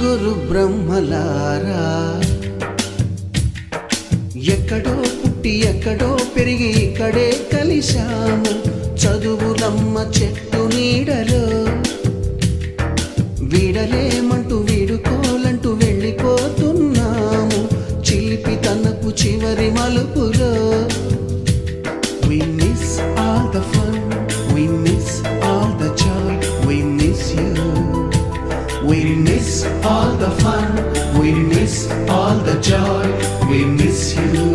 గురు బ్రహ్మలారా ఎక్కడో పుట్టి ఎక్కడో పెరిగి ఇక్కడే కలిశాము చదువులమ్మ చెట్టు నీడలో వీడలేమంటూ వీడుకోలంటూ వెళ్ళిపోతున్నాము చిలిపి తనపు చివరి మలుపులో We miss all the fun, we miss all the joy, we miss you. We miss all the fun, we miss all the joy, we miss you.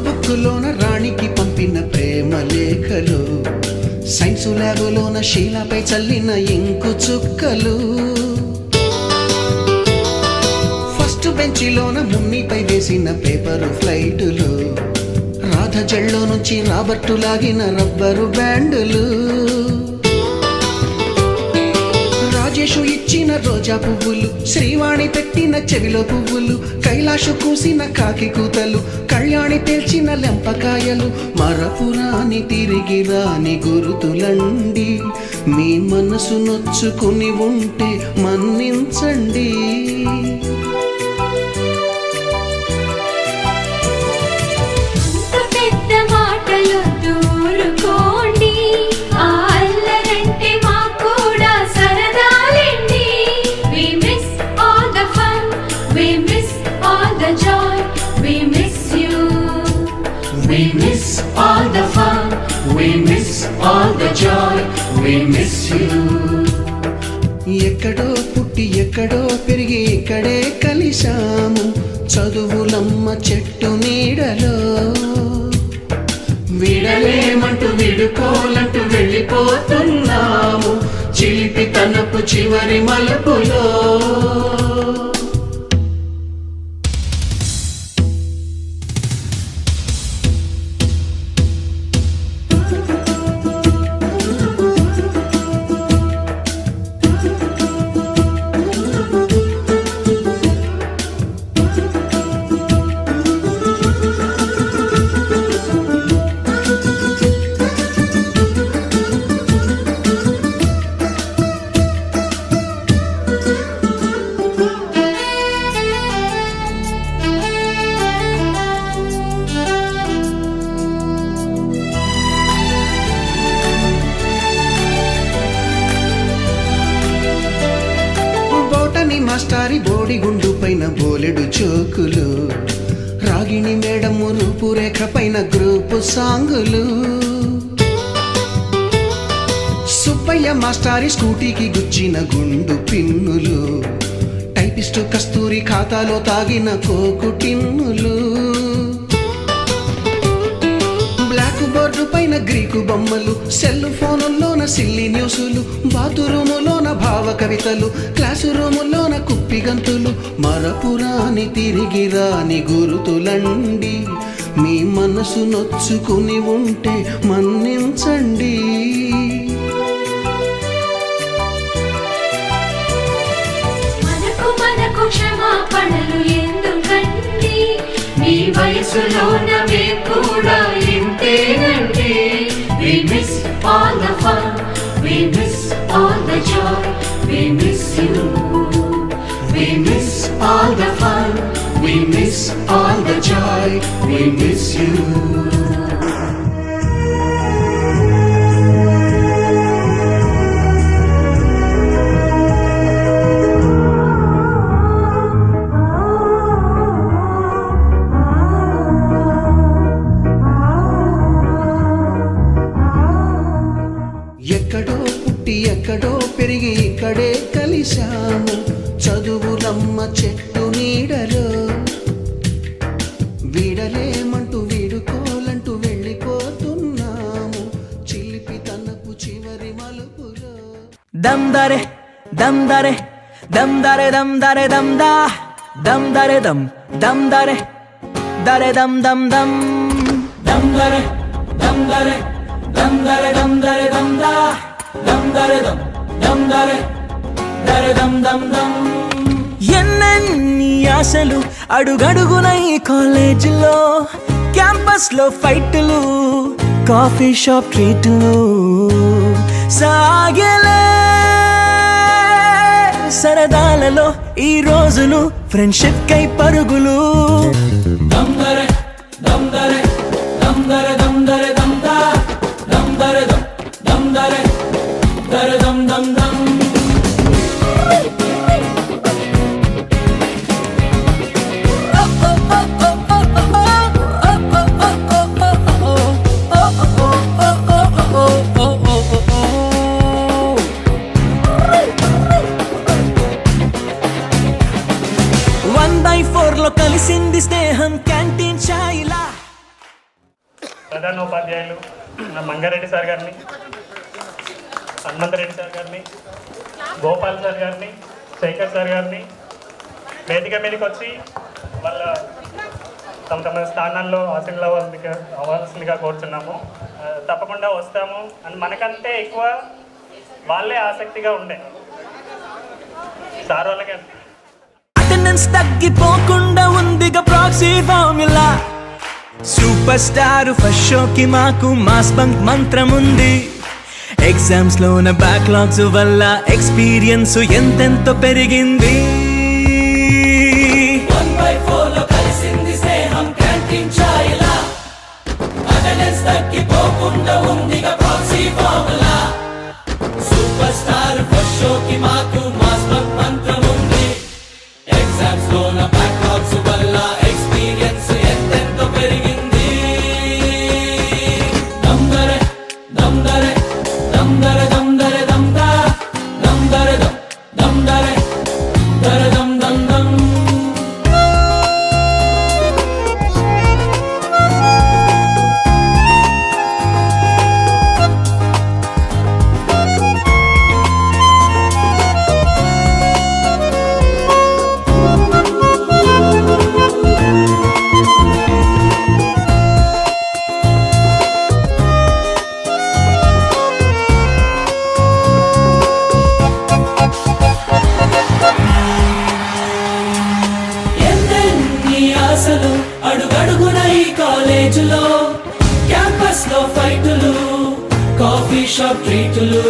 బుక్కులోన రాణికి పంపిన ప్రేమ లేఖలు సైన్సు ల్యాబులోన శీలపై చల్లిన ఇంకు చుక్కలు ఫస్ట్ బెంచిలోన మున్నిపై వేసిన పేపరు ఫ్లైటులు రాధ జల్లో నుంచి రాబర్టు లాగిన rubber బ్యాండులు Rajesh ఇచ్చిన రోజా పువ్వులు శ్రీవాణి పెట్టిన చెవిలో పువ్వులు కైలాషు కూసిన కాకి కూతలు కళ్యాణి తెల్చిన లెంపకాయలు మరపురాని తిరిగి రాని గురుతులండి మీ మనసు నొచ్చుకుని ఉంటే మన్నించండి We miss all the fun, we miss all the joy, we miss you. ఎక్కడో పుట్టి ఎక్కడో పెరిగి ఇక్కడే కలిశాము చదువులమ్మ చెట్టు నీడలో వీడలేమంటూ విడుకోలంటూ వెళ్ళిపోతున్నాము చిలిపి తనపు చివరి మలుపులో మాస్టారి బోడిగుండు పైన బోలెడు చోకులు రాగిణి మేడము రూపురేఖ పైన గ్రూపు సాంగులు సుబ్బయ్య మాస్టారి స్కూటీకి గుచ్చిన గుండు పిన్నులు టైపిస్టు కస్తూరి ఖాతాలో తాగిన కోకు టిన్నులు బ్లాక్ బోర్డు పైన గ్రీకు బొమ్మలు సెల్ ఫోనుల్లోన సిల్లి న్యూసులు బాతురూములోన భావ కవితలు క్లాసు రూములోన కుప్పి గంతులు మరపురాని తిరిగి రాని గురుతులండి మీ మనసు నొచ్చుకుని ఉంటే మన్నించండి మనకు క్షమాపణలు ఎందుకండి మీ వయసులో నవే కూడా ఇంతేనండి We miss all the fun, we miss all the joy, we miss you. We miss all the fun, we miss all the joy, we miss you. ఎక్కడో పుట్టి ఎక్కడో పెరిగి ఇక్కడే కలిశాము చదువులమ్మ చెట్టు నీడలో వీడలేమంటూ వీడుకోలంటూ వెళ్ళిపోతున్నాము దమ్ దరే దమ్ దరే దమ్ దరే దమ్ దరే దమ్ దా దమ్ దరే దమ్ దరే దరే దమ్ దమ్ దమ్ దమ్ దరే దమ్ దరే దమ్ దరే దమ్ దరే దమ్ దా దమ్ దరే దమ్ దరే దరే దమ్ దమ్ దమ్. ఎన్నెన్ని ఆశలు అడుగడుగున ఈ కాలేజీలో, క్యాంపస్ లో ఫైట్లు, కాఫీ షాప్ ట్రీట్లు సాగేలే సరదాలలో ఈ రోజులు, ఫ్రెండ్షిప్ కై పరుగులు. దమ్ దరే దమ్ దరే దమ్ దరే దమ్ దరే దమ్ దా దమ్ దరే దమ్ దరే దరే దమ్ దమ్ దమ్. లో కలిసింది స్నేహం క్యాంటీన్ ఛాయిలా. ప్రధాన ఉపాధ్యాయులు మంగారెడ్డి సార్ గారిని, హనుమంతరెడ్డి సార్ గారిని, గోపాల్ సార్ గారిని, శేఖర్ సార్ గారిని వేదిక మీదకి వచ్చి వాళ్ళ తమ తమ స్థానాల్లో అవ్వాల్సిందిగా కోరుతున్నాము. తప్పకుండా వస్తాము అని మనకంటే ఎక్కువ వాళ్ళే ఆసక్తిగా ఉండే సార్ వాళ్ళకి. అటెండెన్స్ తగ్గిపోకుండా ఉందిగా proxy formula. Super star first షోకి మాకు మాస్ బంక్ మంత్రం ఉంది. ఎగ్జామ్స్ లోన బ్యాక్లాగ్స్ వల్ల ఎక్స్పీరియన్స్ ఎంతెంతో పెరిగింది. 1/4 లో కలిసింది స్నేహం క్యాంటీన్ ఛాయిలా. అటెండెన్స్ తగ్గిపోకుండా ఉందిగా proxy formula. Super star first షోకి మాకు మాస్ బంక్ మంత్రం ఉంది. ఎగ్జామ్స్ లోన బ్యాక్లాగ్స్ వల్ల ఎక్స్పీరియన్స్ ఎంతెంతో పెరిగింది. దమ్ దరే దమ్ దరే దమ్ దరే దమ్ దరే దమ్ దా దమ్ దరే దమ్ దరే దరే దమ్ దమ్ దమ్. అడుగడుగున ఈ కాలేజీలో, క్యాంపస్ లో ఫైట్లు, కాఫీ షాప్ ట్రీట్లు.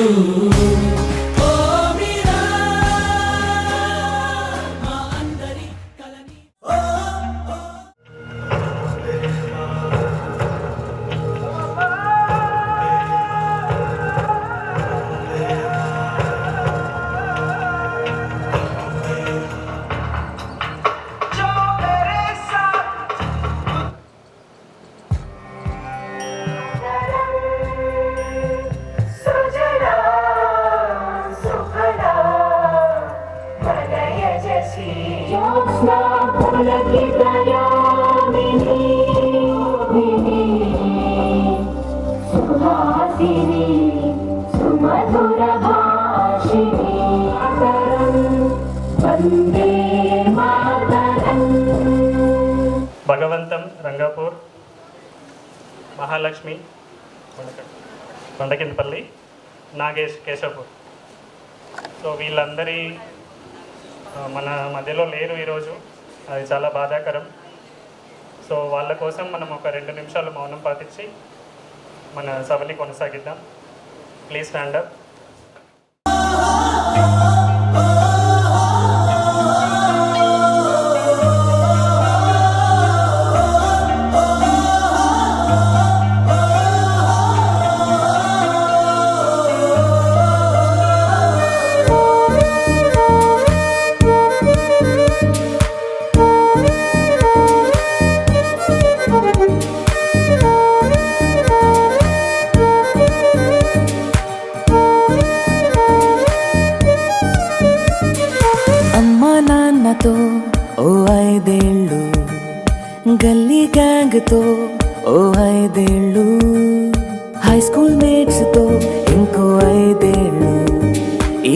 భగవంతం రంగాపూర్, మహాలక్ష్మి కొండకిందపల్లి, నాగేష్ కేశవపూర్. సో వీళ్ళందరి మన మధ్యలో లేరు ఈరోజు, అది చాలా బాధాకరం. సో వాళ్ళ కోసం మనం ఒక 2 నిమిషాలు మౌనం పాటించి మన సభని కొనసాగిద్దాం. Please stand up. ఓ 5 ఏళ్ళు, గల్లీ గ్యాంగ్ తో ఓ 5 ఏళ్ళు, హై స్కూల్ మేట్స్ తో ఇంకో 5 ఏళ్ళు, ఈ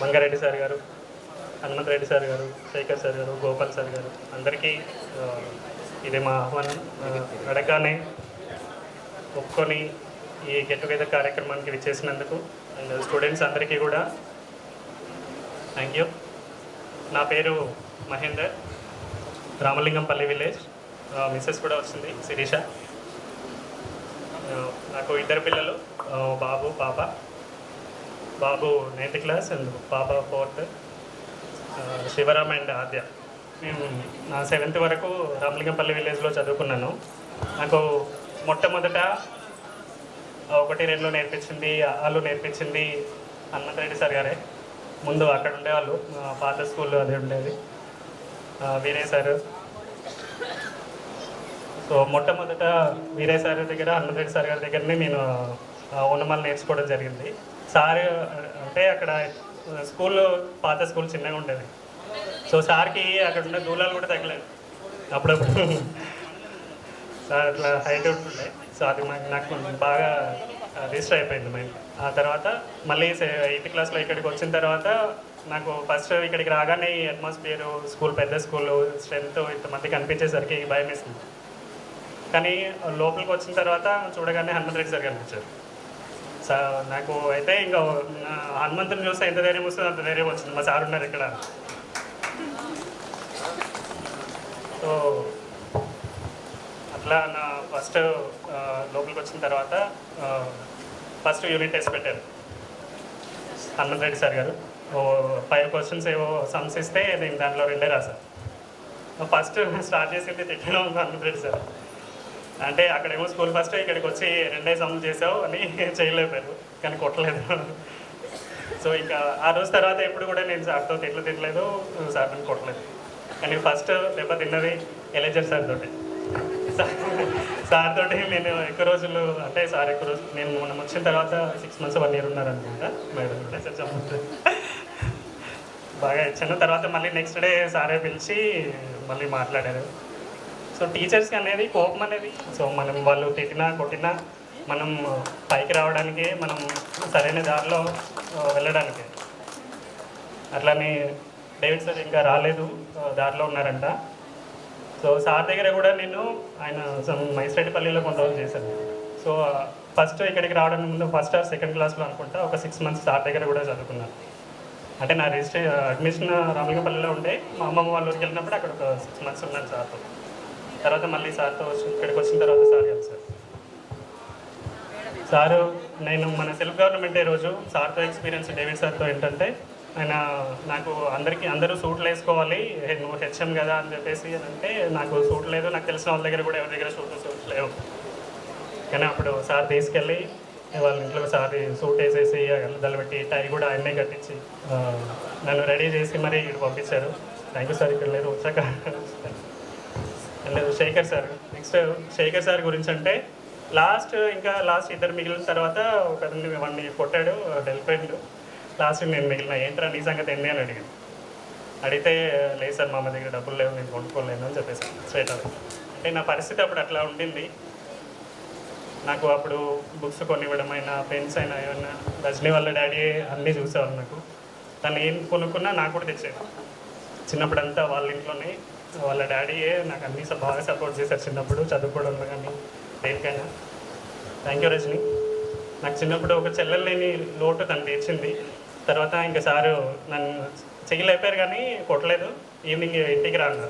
మంగారెడ్డి సార్ గారు, హనుమంతరెడ్డి సార్ గారు, శేఖర్ సార్ గారు, గోపాల్ సార్ గారు అందరికీ ఇది మా ఆహ్వానం. అడగానే ఒప్పుకొని ఈ గెట్ టుగెదర్ కార్యక్రమానికి విచ్చేసినందుకు అండ్ స్టూడెంట్స్ అందరికీ కూడా థ్యాంక్ యూ. నా పేరు మహేందర్, రామలింగంపల్లి విలేజ్. మిస్సెస్ కూడా వచ్చింది శిరీష. నాకు 2 పిల్లలు, బాబు పాప. బాబు 9th క్లాస్ అండ్ పాప 4th. శివరామ్ అండ్ ఆద్య. నేను నా 7th వరకు రామలింగంపల్లి విలేజ్లో చదువుకున్నాను. నాకు మొట్టమొదట 1-2 నేర్పించింది, వాళ్ళు నేర్పించింది హనుమంతరెడ్డి సార్ గారే. ముందు అక్కడ ఉండేవాళ్ళు, పాత స్కూల్లో అది ఉండేది వీరే సార్. సో మొట్టమొదట వీరే సార్ దగ్గర, హనుమంతరెడ్డి సార్ గారి దగ్గరనే నేను ఓనమాలు నేర్చుకోవడం జరిగింది. సార్ అంటే అక్కడ స్కూల్, పాత స్కూల్ చిన్నగా ఉండేది. సో సార్కి అక్కడ ఉన్న దూలాలు కూడా తగ్గలేదు అప్పుడప్పుడు. సార్ అట్లా హైట్ ఉంటుండే. సో అది నాకు బాగా రిజిస్టర్ అయిపోయింది మైండ్. ఆ తర్వాత మళ్ళీ 8th క్లాస్లో ఇక్కడికి వచ్చిన తర్వాత నాకు ఫస్ట్ ఇక్కడికి రాగానే ఈ అట్మాస్ఫియర్, స్కూల్ పెద్ద స్కూల్, స్ట్రెంత్ ఇంతమంది కనిపించేసరికి భయం వేసింది. కానీ లోపలికి వచ్చిన తర్వాత చూడగానే హనుమంతరెడ్డి సార్ కనిపించారు. నాకు అయితే ఇంకా హనుమంతుని చూస్తే ఎంత ధైర్యం వస్తుందో అంత ధైర్యం వచ్చింది. మా సార్ ఉన్నారు ఇక్కడ. సో అట్లా నా ఫస్ట్ లోపలికి వచ్చిన తర్వాత ఫస్ట్ యూనిట్ టెస్ట్ పెట్టారు హనుమంతరెడ్డి సార్ గారు. 5 క్వశ్చన్స్ ఏవో సమ్స్ ఇస్తే నేను దాంట్లో 2 రాశాను. ఫస్ట్ స్టార్ట్ చేసింది తిట్టడం హనుమంతరెడ్డి సార్. అంటే అక్కడేమో స్కూల్ ఫస్ట్, ఇక్కడికి వచ్చి 2 సమ్లు చేసావు అని చేయలేపారు, కానీ కొట్టలేదు. సో ఇంకా ఆ రోజు తర్వాత ఎప్పుడు కూడా నేను సార్తో తిట్టలేదు, సార్ నన్ను కొట్టలేదు. కానీ ఫస్ట్ దెబ్బ తిన్నది ఎలేజర్ సార్ తోటి. సార్ తోటి నేను ఎక్కువ రోజులు, అంటే సార్ ఎక్కువ రోజులు, నేను మొన్న వచ్చిన తర్వాత 6 months 1 year ఉన్నారనుకుంటా మేడం చెప్పండి. బాగా ఇచ్చాను. తర్వాత మళ్ళీ నెక్స్ట్ డే సారే పిలిచి మళ్ళీ మాట్లాడారు. సో టీచర్స్కి అనేది కోపం అనేది, సో మనం వాళ్ళు తిట్టినా కొట్టినా మనం పైకి రావడానికి, మనం సరైన దారిలో వెళ్ళడానికి. అట్లానే డేవిడ్ సార్ ఇంకా రాలేదు, దారిలో ఉన్నారంట. సో సార్ దగ్గర కూడా నేను ఆయన మైసరెడ్డిపల్లిలో కొంత రోజులు చేశాను. సో ఫస్ట్ ఇక్కడికి రావడానికి ముందు 1st or 2nd క్లాస్లో అనుకుంటా ఒక 6 months సార్ దగ్గర కూడా చదువుకున్నాను. అంటే నా అడ్మిషన్ రామలింగపల్లిలో ఉండే, మా అమ్మమ్మ వాళ్ళ ఊరికి వెళ్ళినప్పుడు అక్కడ ఒక 6 months ఉన్నాను సార్తో. తర్వాత మళ్ళీ సార్తో ఇక్కడికి వచ్చిన తర్వాత సార్ కలిసారు. సారు నేను మన సెల్ఫ్ గవర్నమెంట్ డే రోజు సార్తో ఎక్స్పీరియన్స్ డేవిడ్ సార్తో ఏంటంటే, ఆయన నాకు అందరూ సూట్లు వేసుకోవాలి, నువ్వు హెచ్ఎం కదా అని చెప్పేసి అంటే నాకు సూట్ లేదు. నాకు తెలిసిన వాళ్ళ దగ్గర కూడా ఎవరి దగ్గర సూట్ లేవు. కానీ అప్పుడు సార్ తీసుకెళ్ళి వాళ్ళ ఇంట్లో సార్ సూట్ వేసేసి అల్లదలు పెట్టి టై కూడా ఆయన్నే కట్టించి నన్ను రెడీ చేసి మరీ ఇక్కడ పంపించారు. Thank you sir. ఇక్కడ లేదు వచ్చాక. లేదు Shekhar sir. Next Shekhar sir గురించి అంటే లాస్ట్ 2 మిగిలిన తర్వాత ఒకరిని వాడిని కొట్టాడు, వెళ్ళిపోయిండు. లాస్ట్ నేను మిగిలిన, ఏంట్రా నీ సంగతి ఏంటి అని అడిగాను. అడిగితే లేదు సార్ మా అమ్మ దగ్గర డబ్బులు లేవు, నేను కొనుక్కోలేను అని చెప్పేసి స్ట్రైట్ అవి. అంటే నా పరిస్థితి అప్పుడు అట్లా ఉండింది. నాకు అప్పుడు బుక్స్ కొనివ్వడం అయినా, పెన్స్ అయినా, ఏమన్నా రజనీ వాళ్ళ డాడీ అన్నీ చూసేవాళ్ళు. నాకు తను ఏం కొనుక్కున్నా నాకు కూడా తెచ్చేది. చిన్నప్పుడంతా వాళ్ళ ఇంట్లోనే వాళ్ళ డాడీయే నాకు అన్నీ బాగా సపోర్ట్ చేశారు చిన్నప్పుడు, చదువుకోవడంలో కానీ దేనికైనా. Thank you Rajani. నాకు చిన్నప్పుడు ఒక చెల్లెలు లేని లోటు తను తీర్చింది. తర్వాత ఇంకా సారు నన్ను చెయ్యలేపారు కానీ కొట్టలేదు. ఈవినింగ్ ఇంటికి రాను.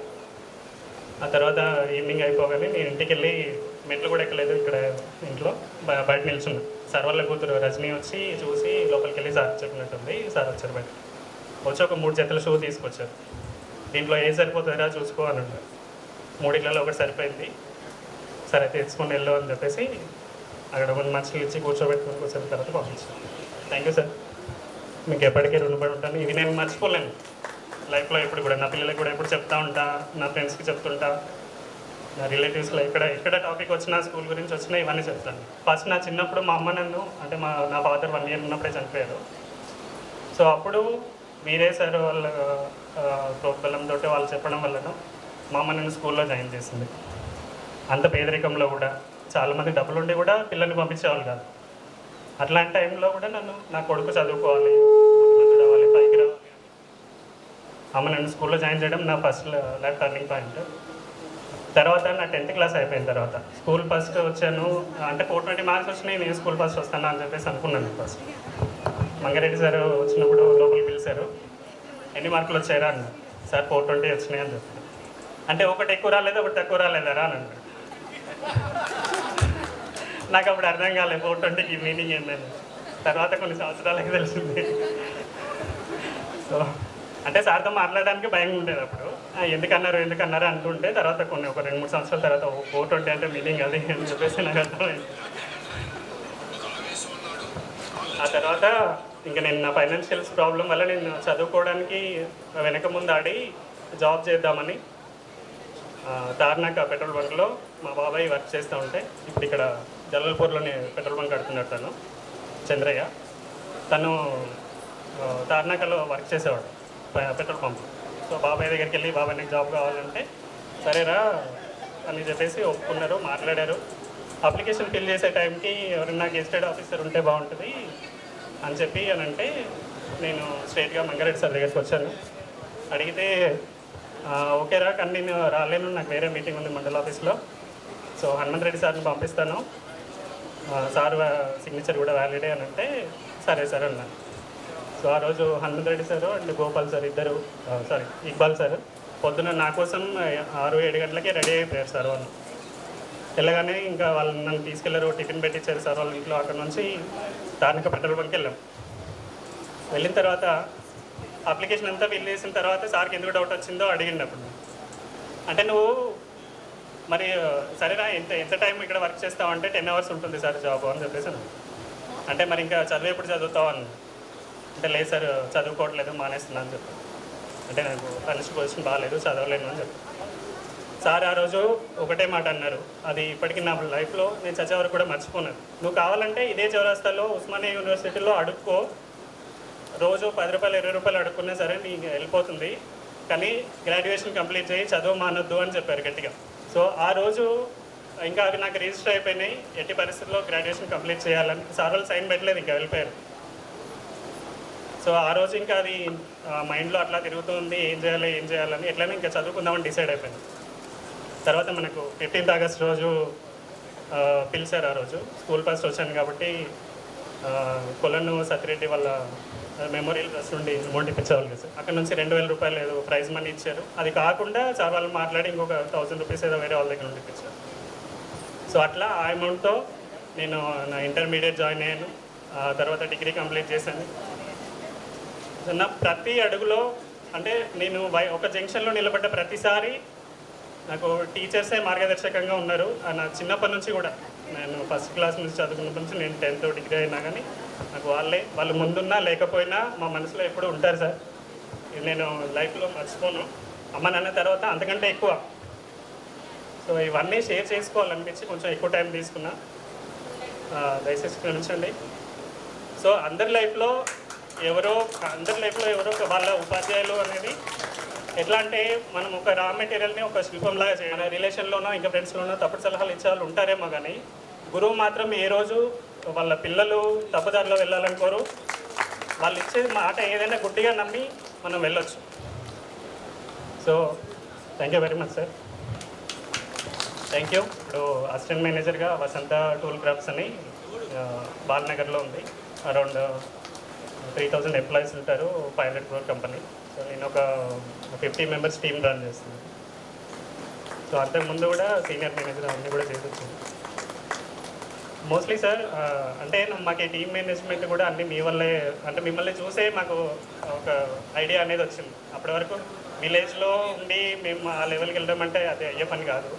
ఆ తర్వాత ఈవినింగ్ అయిపోగానే నేను ఇంటికి వెళ్ళి మెట్లు కూడా ఎక్కలేదు, ఇక్కడ ఇంట్లో బయట నిల్చున్నా. సార్ వాళ్ళ కూతురు రజనీ వచ్చి చూసి లోపలికి వెళ్ళి సార్ చెప్పినట్టుంది. సార్ వచ్చారు బయట వచ్చి ఒక 3 జతల షూ తీసుకొచ్చారు. దీంట్లో ఏం సరిపోతుందిరా చూసుకో అని అన్నారు. 3 ఒకటి సరిపోయింది. సరే తీసుకొని వెళ్ళు అని చెప్పేసి అక్కడ కొన్ని మనుషులు ఇచ్చి కూర్చోబెట్టుకొని కూర్చొని తర్వాత పంపించాను. Thank you sir. మీకు ఎప్పటికీ రుణపడి ఉంటాను. ఇవి నేను మర్చిపోలేను లైఫ్లో. ఎప్పుడు కూడా నా పిల్లలకి కూడా ఎప్పుడు చెప్తా ఉంటా, నా ఫ్రెండ్స్కి చెప్తుంటా, నా రిలేటివ్స్లో ఎక్కడ టాపిక్ వచ్చినా, స్కూల్ గురించి వచ్చినా ఇవన్నీ చెప్తాను. ఫస్ట్ నా చిన్నప్పుడు మా అమ్మ నన్ను, అంటే నా ఫాదర్ 1 year ఉన్నప్పుడే చనిపోయారు. సో అప్పుడు మీరే సార్ వాళ్ళ ప్రోత్బలంతో వాళ్ళు చెప్పడం వలన మా అమ్మ నన్ను స్కూల్లో జాయిన్ చేసింది. అంత పేదరికంలో కూడా చాలామంది డబ్బులు ఉండి కూడా పిల్లల్ని పంపించేవాళ్ళు కాదు. అట్లాంటి టైంలో కూడా నన్ను నా కొడుకు చదువుకోవాలి, అమ్మ నన్ను స్కూల్లో జాయిన్ చేయడం నా ఫస్ట్ లైఫ్ టర్నింగ్ పాయింట్. తర్వాత నా 10th క్లాస్ అయిపోయిన తర్వాత స్కూల్ ఫస్ట్ వచ్చాను. అంటే 420 మార్క్స్ వచ్చినాయి, నేను స్కూల్ ఫస్ట్ వస్తాను అని చెప్పేసి అనుకున్నాను. ఫస్ట్ మంగారెడ్డి సార్ వచ్చినప్పుడు లోపలికి పిలిచారు, ఎన్ని మార్కులు వచ్చాయరా అన్న. సార్ 420 వచ్చినాయి అని చెప్పారు. అంటే ఒకటి ఎక్కువ రాలేదు ఒకటి తక్కువ రాలేదరా అని అన్నాడు. నాకు అప్పుడు అర్థం కాలేదు 420కి మీనింగ్ ఏంటని. తర్వాత కొన్ని సంవత్సరాలకి తెలిసింది. సో అంటే సార్తో మాట్లాడడానికి భయంగా ఉండేది అప్పుడు. ఎందుకన్నారు అంటుంటే తర్వాత ఒక 2-3 సంవత్సరాల తర్వాత 420 అంటే మీనింగ్ అది అని చెప్పేసి నాకు అర్థమైంది. ఆ తర్వాత ఇంకా నేను నా ఫైనాన్షియల్స్ ప్రాబ్లం వల్ల నేను చదువుకోవడానికి వెనక ముందు ఆడి జాబ్ చేద్దామని తార్నాక పెట్రోల్ బంక్లో మా బాబాయ్ వర్క్ చేస్తూ ఉంటే, ఇప్పుడు ఇక్కడ జలల్పూర్లోనే పెట్రోల్ బంక్ కడుతున్నాడు తను, చంద్రయ్య. తను తార్నాకలో వర్క్ చేసేవాడు పెట్రోల్ పంప్. సో బాబాయ్ దగ్గరికి వెళ్ళి బాబాయ్ నాకు జాబ్ కావాలంటే సరేరా అని చెప్పేసి ఒప్పుకున్నారు, మాట్లాడారు. అప్లికేషన్ ఫిల్ చేసే టైంకి ఎవరైనా గెస్టెడ్ ఆఫీసర్ ఉంటే బాగుంటుంది అని చెప్పి అని అంటే నేను స్ట్రైట్గా మంగారెడ్డి సార్ దగ్గరికి వచ్చాను. అడిగితే ఓకేరా కానీ నేను రాలేను, నాకు వేరే మీటింగ్ ఉంది మండల ఆఫీస్లో, సో హనుమంత్ రెడ్డి సార్ని పంపిస్తాను, సార్ సిగ్నేచర్ కూడా వ్యాలిడే అని అంటే సరే సార్ అన్నాను. సో ఆ రోజు Hanumanth Reddy sir and Gopal sir ఇద్దరు, ఇక్బాల్ సార్ పొద్దున నా కోసం 6-7 గంటలకే రెడీ అయిపోయారు సార్ వాళ్ళు. వెళ్ళగానే ఇంకా వాళ్ళు నన్ను తీసుకెళ్లారు, టిఫిన్ పెట్టించారు సార్ వాళ్ళ ఇంట్లో. అక్కడ నుంచి తార్నాక పెట్రోల్ బంక్కి వెళ్ళాం. వెళ్ళిన తర్వాత అప్లికేషన్ అంతా ఫిల్ చేసిన తర్వాత సార్కి ఎందుకు డౌట్ వచ్చిందో అడిగిండు. అప్పుడు అంటే నువ్వు మరి సరేనా ఎంత టైం ఇక్కడ వర్క్ చేస్తావు అంటే 10 hours ఉంటుంది సార్ జాబ్ అని చెప్పేసి. అంటే మరి ఇంకా చదువు ఎప్పుడు చదువుతావు అని అంటే లేదు సార్ చదువుకోవట్లేదు మానేస్తున్నాను అని చెప్పాను. అంటే నాకు ఫైనాన్షియల్ పొజిషన్ బాగాలేదు, చదవలేను అని చెప్పాను. సార్ ఆ రోజు ఒకటే మాట అన్నారు, అది ఇప్పటికీ నా లైఫ్లో నేను చచ్చే వరకు కూడా మర్చిపోన్నాను. నువ్వు కావాలంటే ఇదే చౌరస్తాలో ఉస్మానియా యూనివర్సిటీలో అడుక్కో, రోజు 10 రూపాయలు 20 రూపాయలు అడుక్కున్నా సరే నీకు వెళ్ళిపోతుంది, కానీ గ్రాడ్యుయేషన్ కంప్లీట్ చేయి, చదువు మానొద్దు అని చెప్పారు గట్టిగా. సో ఆ రోజు ఇంకా అవి నాకు రిజిస్టర్ అయిపోయినాయి, ఎట్టి పరిస్థితుల్లో గ్రాడ్యుయేషన్ కంప్లీట్ చేయాలని. సార్ వాళ్ళు సైన్ పెట్టలేదు, ఇంకా వెళ్ళిపోయారు. సో ఆ రోజు ఇంకా అది మైండ్లో అట్లా తిరుగుతుంది, ఏం చేయాలని ఎట్లయినా ఇంకా చదువుకుందామని డిసైడ్ అయిపోయింది. తర్వాత మనకు 15th ఆగస్ట్ రోజు పిలిచారు. ఆ రోజు స్కూల్ ఫస్ట్ వచ్చాను కాబట్టి కొలను సత్యరెడ్డి వాళ్ళ మెమోరియల్ ట్రస్ట్ నుండి అమౌంట్ ఇప్పించేవాళ్ళు కదా సార్. అక్కడ నుంచి 2000 రూపాయలు ఏదో ప్రైజ్ మనీ ఇచ్చారు. అది కాకుండా సార్ వాళ్ళు మాట్లాడి ఇంకొక 1000 రూపీస్ ఏదో వేరే వాళ్ళ దగ్గర నుండి ఇప్పించారు. సో అట్లా ఆ అమౌంట్తో నేను నా ఇంటర్మీడియట్ జాయిన్ అయ్యాను. తర్వాత డిగ్రీ కంప్లీట్ చేశాను. నా ప్రతి అడుగులో అంటే నేను ఒక జంక్షన్లో నిలబడ్డ ప్రతిసారి నాకు టీచర్సే మార్గదర్శకంగా ఉన్నారు. నా చిన్నప్పటి నుంచి కూడా నేను ఫస్ట్ క్లాస్ నుంచి చదువుకున్నప్పటి నుంచి నేను 10th డిగ్రీ అయినా కానీ నాకు వాళ్ళు ముందున్నా లేకపోయినా మా మనసులో ఎప్పుడు ఉంటారు సార్. నేను లైఫ్లో మర్చిపోను. అమ్మ నాన్న తర్వాత అంతకంటే ఎక్కువ. సో ఇవన్నీ షేర్ చేసుకోవాలనిపించి కొంచెం ఎక్కువ టైం తీసుకున్నా, దయచేసి క్షమించండి. సో అందరి లైఫ్లో ఎవరో వాళ్ళ ఉపాధ్యాయులు అనేది ఎట్లా అంటే మనం ఒక రా మెటీరియల్ని ఒక శిల్పంలాగా చేయాలి. రిలేషన్లోనో ఇంకా ఫ్రెండ్స్లోనో తప్పుడు సలహాలు ఇచ్చే వాళ్ళు ఉంటారేమో, కానీ గురువు మాత్రం ఏ రోజు వాళ్ళ పిల్లలు తప్పుదారిలో వెళ్ళాలనుకోరు. వాళ్ళు ఇచ్చే మాట ఏదైనా గుడ్డిగా నమ్మి మనం వెళ్ళొచ్చు. So thank you very much sir. Thank you. ఇప్పుడు అసిస్టెంట్ మేనేజర్గా వసంత టూల్ క్రాఫ్ట్స్ అని బాలనగర్లో ఉంది. అరౌండ్ 3000 ఎంప్లాయీస్ ఉంటారు, 500 crore కంపెనీ. సో నేను ఒక 50 members టీమ్ రన్ చేస్తున్నాను. సో అంతకుముందు కూడా సీనియర్ మేనేజర్ అన్నీ కూడా చేసి వచ్చింది. మోస్ట్లీ సార్ అంటే మాకు ఈ టీమ్ మేనేజ్మెంట్ కూడా అన్నీ మీ వల్లే, అంటే మిమ్మల్ని చూసే మాకు ఒక ఐడియా అనేది వచ్చింది. అప్పటి వరకు విలేజ్లో ఉండి మేము ఆ లెవెల్కి వెళ్ళడం అంటే అది అయ్యే పని కాదు.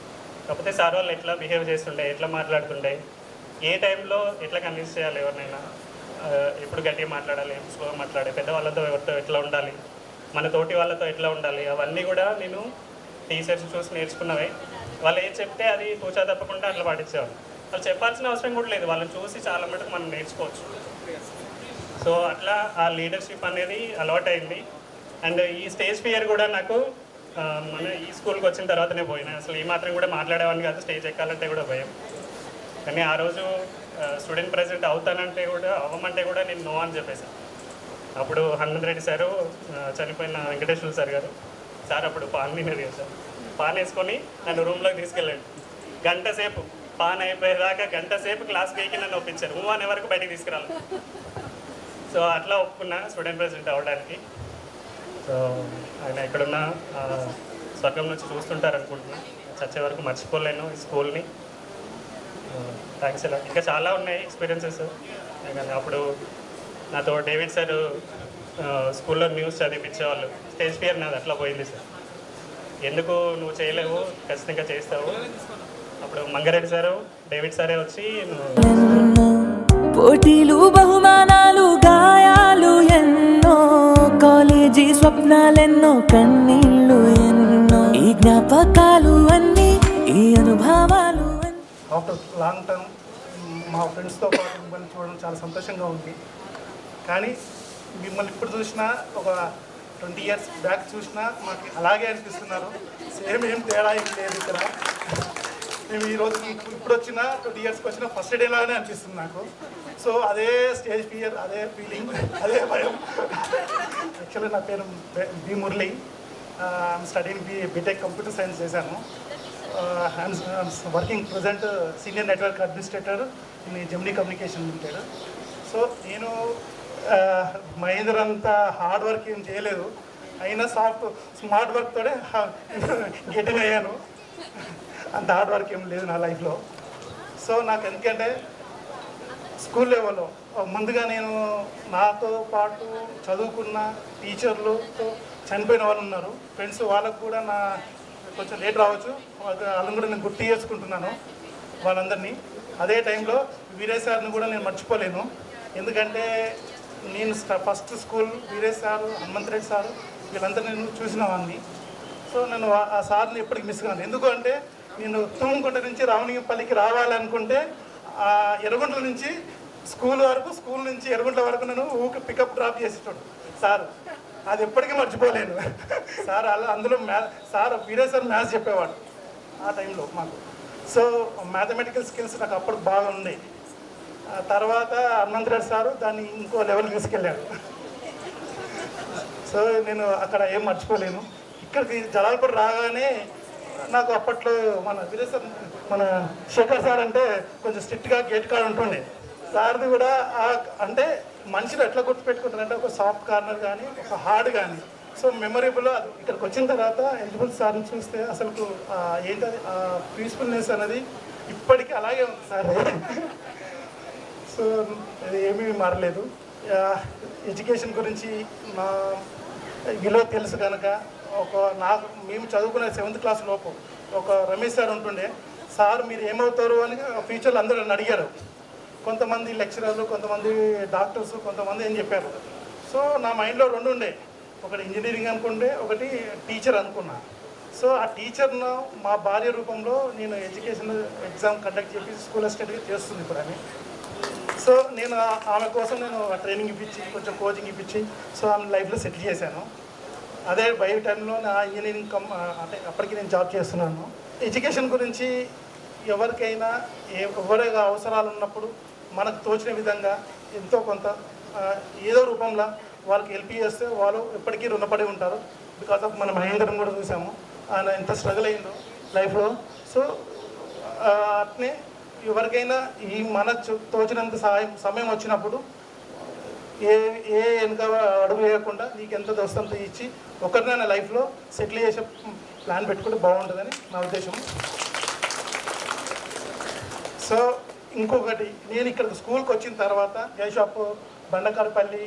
కాకపోతే సార్ వాళ్ళు ఎట్లా బిహేవ్ చేస్తుండే, ఎట్లా మాట్లాడుతుండే, ఏ టైంలో ఎట్లా కన్విన్స్ చేయాలి ఎవరినైనా, ఎప్పుడు గట్టిగా మాట్లాడాలి, స్లోగా మాట్లాడే, పెద్దవాళ్ళతో ఎవరితో ఎట్లా ఉండాలి, మన తోటి వాళ్ళతో ఎట్లా ఉండాలి, అవన్నీ కూడా నేను టీచర్స్ చూసి నేర్చుకున్నవే. వాళ్ళు ఏం చెప్తే అది తూచా తప్పకుండా అట్లా పాటించేవాళ్ళు. వాళ్ళు చెప్పాల్సిన అవసరం కూడా లేదు, వాళ్ళని చూసి చాలా మటుకు మనం నేర్చుకోవచ్చు. సో అట్లా ఆ లీడర్షిప్ అనేది అలవాటు అయింది. అండ్ ఈ స్టేజ్ ఫియర్ కూడా నాకు మన ఈ స్కూల్కి వచ్చిన తర్వాతనే పోయినా. అసలు ఈ మాత్రం కూడా మాట్లాడేవాడిని కాదు, స్టేజ్ ఎక్కాలంటే కూడా భయం. కానీ ఆ రోజు స్టూడెంట్ ప్రెసిడెంట్ అవుతానంటే కూడా అవ్వమంటే కూడా నేను నో అని చెప్పేసాను. అప్పుడు హనుమంత్ రెడ్డి సారు చనిపోయిన వెంకటేశ్వర సార్ గారు సార్ అప్పుడు పాన్ తినేది సార్. పాన్ వేసుకొని నన్ను రూమ్లోకి తీసుకెళ్ళండి. గంట సేపు పాన్ అయిపోయేదాకా గంట సేపు క్లాస్ పీకి నన్ను ఒప్పించారు. అనే వరకు బయటికి తీసుకురాలి. సో అట్లా ఒప్పుకున్నా స్టూడెంట్ ప్రెసిడెంట్ అవ్వడానికి. సో ఆయన ఎక్కడున్నా స్వర్గం నుంచి చూస్తుంటారు అనుకుంటున్నా. చచ్చే వరకు మర్చిపోలేను ఈ స్కూల్ని. థ్యాంక్స్ ఇలా. ఇంకా చాలా ఉన్నాయి ఎక్స్పీరియన్సెస్. అప్పుడు నాతో డేవిడ్ సార్ స్కూల్లో న్యూస్ చదివించేవాళ్ళు. స్టేజ్ ఫియర్ నాది అట్లా పోయింది సార్. ఎందుకు నువ్వు చేయలేవు, ఖచ్చితంగా చేస్తావు. అప్పుడు మంగారెడ్డి సారు డేవిడ్ సారే వచ్చి పోటీలు బహుమానాలు గాయాలు ఎన్నో కాలేజీ స్వప్నాలెన్నో కన్నీళ్ళు ఎన్నో ఈ జ్ఞాపకాలు అన్నీ ఈ అనుభవాలు. ఆఫ్టర్ లాంగ్ టర్మ్ మా ఫ్రెండ్స్తో పాటు మిమ్మల్ని చూడడం చాలా సంతోషంగా ఉంది. కానీ మిమ్మల్ని ఇప్పుడు చూసినా ఒక 20 years బ్యాక్ చూసినా మాకు అలాగే అనిపిస్తున్నారు. సేమ్ ఏం తేడా ఏం లేదు ఇక్కడ. మేము ఈరోజు ఇప్పుడు వచ్చిన 20 yearsకి వచ్చిన ఫస్ట్ డే లాగానే అనిపిస్తుంది నాకు. సో అదే స్టేజ్ ఫియర్, అదే ఫీలింగ్, అదే భయం. యాక్చువల్లీ నా పేరు బి మురళి. స్టడీని బీటెక్ కంప్యూటర్ సైన్స్ చేశాను. Working present senior network administrator in Gemini communication limited. So నేను మహేంద్ర అంత హార్డ్ వర్క్ ఏం చేయలేదు, అయినా స్మార్ట్ వర్క్తోనే గెటిన్ అయ్యాను. అంత హార్డ్ వర్క్ ఏం లేదు నా లైఫ్లో. సో నాకు ఎందుకంటే స్కూల్ లెవెల్లో ముందుగా నేను నాతో పాటు చదువుకున్న టీచర్లతో చనిపోయిన వాళ్ళు ఉన్నారు ఫ్రెండ్స్. వాళ్ళకు కూడా నా కొంచెం లేట్ రావచ్చు, వాళ్ళని కూడా నేను గుర్తు చేసుకుంటున్నాను వాళ్ళందరినీ. అదే టైంలో వీరేష్ సార్ని కూడా నేను మర్చిపోలేను. ఎందుకంటే నేను first school Veeresh sir, Hanumanth Reddy sir వీళ్ళందరూ నేను చూసిన వాడిని. సో నేను ఆ సార్ని ఎప్పటికీ మిస్ కాను. ఎందుకంటే నేను తుమ్ముకుంట నుంచి రావణిపల్లికి రావాలనుకుంటే ఎర్రగుంట్ల నుంచి స్కూల్ వరకు, స్కూల్ నుంచి ఎర్రగుంట్ల వరకు నేను ఊరికి పికప్ డ్రాప్ చేసేటోడు సార్. అది ఎప్పటికీ మర్చిపోలేను సార్. అందులో సార్ వీరే సార్ మ్యాథ్స్ చెప్పేవాడు ఆ టైంలో మాకు. సో మ్యాథమెటికల్ స్కిల్స్ నాకు అప్పుడు బాగా ఉన్నాయి. తర్వాత హనుమంత్ రెడ్డి సారు దాన్ని ఇంకో లెవెల్ తీసుకెళ్ళాడు. సో నేను అక్కడ ఏం మర్చిపోలేను. ఇక్కడికి జలాల్పూర్ రాగానే నాకు అప్పట్లో మన శేఖర్ సార్ అంటే కొంచెం స్ట్రిక్ట్గా గేట్ కార్డ్ ఉంటుండే. సార్ది కూడా అంటే మనుషులు ఎట్లా గుర్తుపెట్టుకుంటారంటే ఒక సాఫ్ట్ కార్నర్ కానీ ఒక హార్డ్ కానీ. So memorable. ఇక్కడికి వచ్చిన తర్వాత ఎలిజిబుల్ సార్ని చూస్తే అసలు ఏంటది ఆ పీస్ఫుల్నెస్ అనేది ఇప్పటికీ అలాగే ఉంది సార్. సో అది ఏమీ మారలేదు. ఎడ్యుకేషన్ గురించి మా విలువ తెలుసు కనుక మేము చదువుకునే 7th క్లాస్ లోపు ఒక రమేష్ సార్ ఉంటుండే. సార్ మీరు ఏమవుతారు అని ఫ్యూచర్లో అందరూ నన్ను అడిగారు. కొంతమంది లెక్చరర్లు, కొంతమంది డాక్టర్స్, కొంతమంది ఏం చెప్పారు. సో నా మైండ్లో 2 ఉండే, ఒకటి ఇంజనీరింగ్ అనుకుంటే, ఒకటి టీచర్ అనుకున్నా. సో ఆ టీచర్ను మా భార్య రూపంలో నేను ఎడ్యుకేషన్ ఎగ్జామ్ కండక్ట్ చేసి స్కూల్ అసిస్టెంట్గా చేస్తుంది ఇప్పుడు ఆమె. సో నేను ఆమె కోసం నేను ట్రైనింగ్ ఇప్పించి కొంచెం కోచింగ్ ఇప్పించి సో ఆమె లైఫ్లో సెటిల్ చేశాను. అదే బయట టైంలో నా ఇంజనీరింగ్ అంటే అప్పటికి నేను జాబ్ చేస్తున్నాను. ఎడ్యుకేషన్ గురించి ఎవరికైనా ఎవరిగా అవసరాలు ఉన్నప్పుడు మనకు తోచిన విధంగా ఎంతో కొంత ఏదో రూపంలో వాళ్ళకి హెల్ప్ చేస్తే వాళ్ళు ఎప్పటికీ రుణపడి ఉంటారు. బికాస్ ఆఫ్ మన మహేంద్రని కూడా చూసాము, ఆయన ఎంత స్ట్రగుల్ అయిందో లైఫ్లో. సో అట్నే ఎవరికైనా ఈ మన తోచినంత సమయం వచ్చినప్పుడు ఏ వెనుక అడుగు వేయకుండా నీకు ఎంత దోస్తంతో ఇచ్చి ఒకరినైనా లైఫ్లో సెటిల్ చేసే ప్లాన్ పెట్టుకుంటే బాగుంటుందని నా ఉద్దేశం. సో ఇంకొకటి, నేను ఇక్కడ స్కూల్కి వచ్చిన తర్వాత జైషాప్, బండకారపల్లి,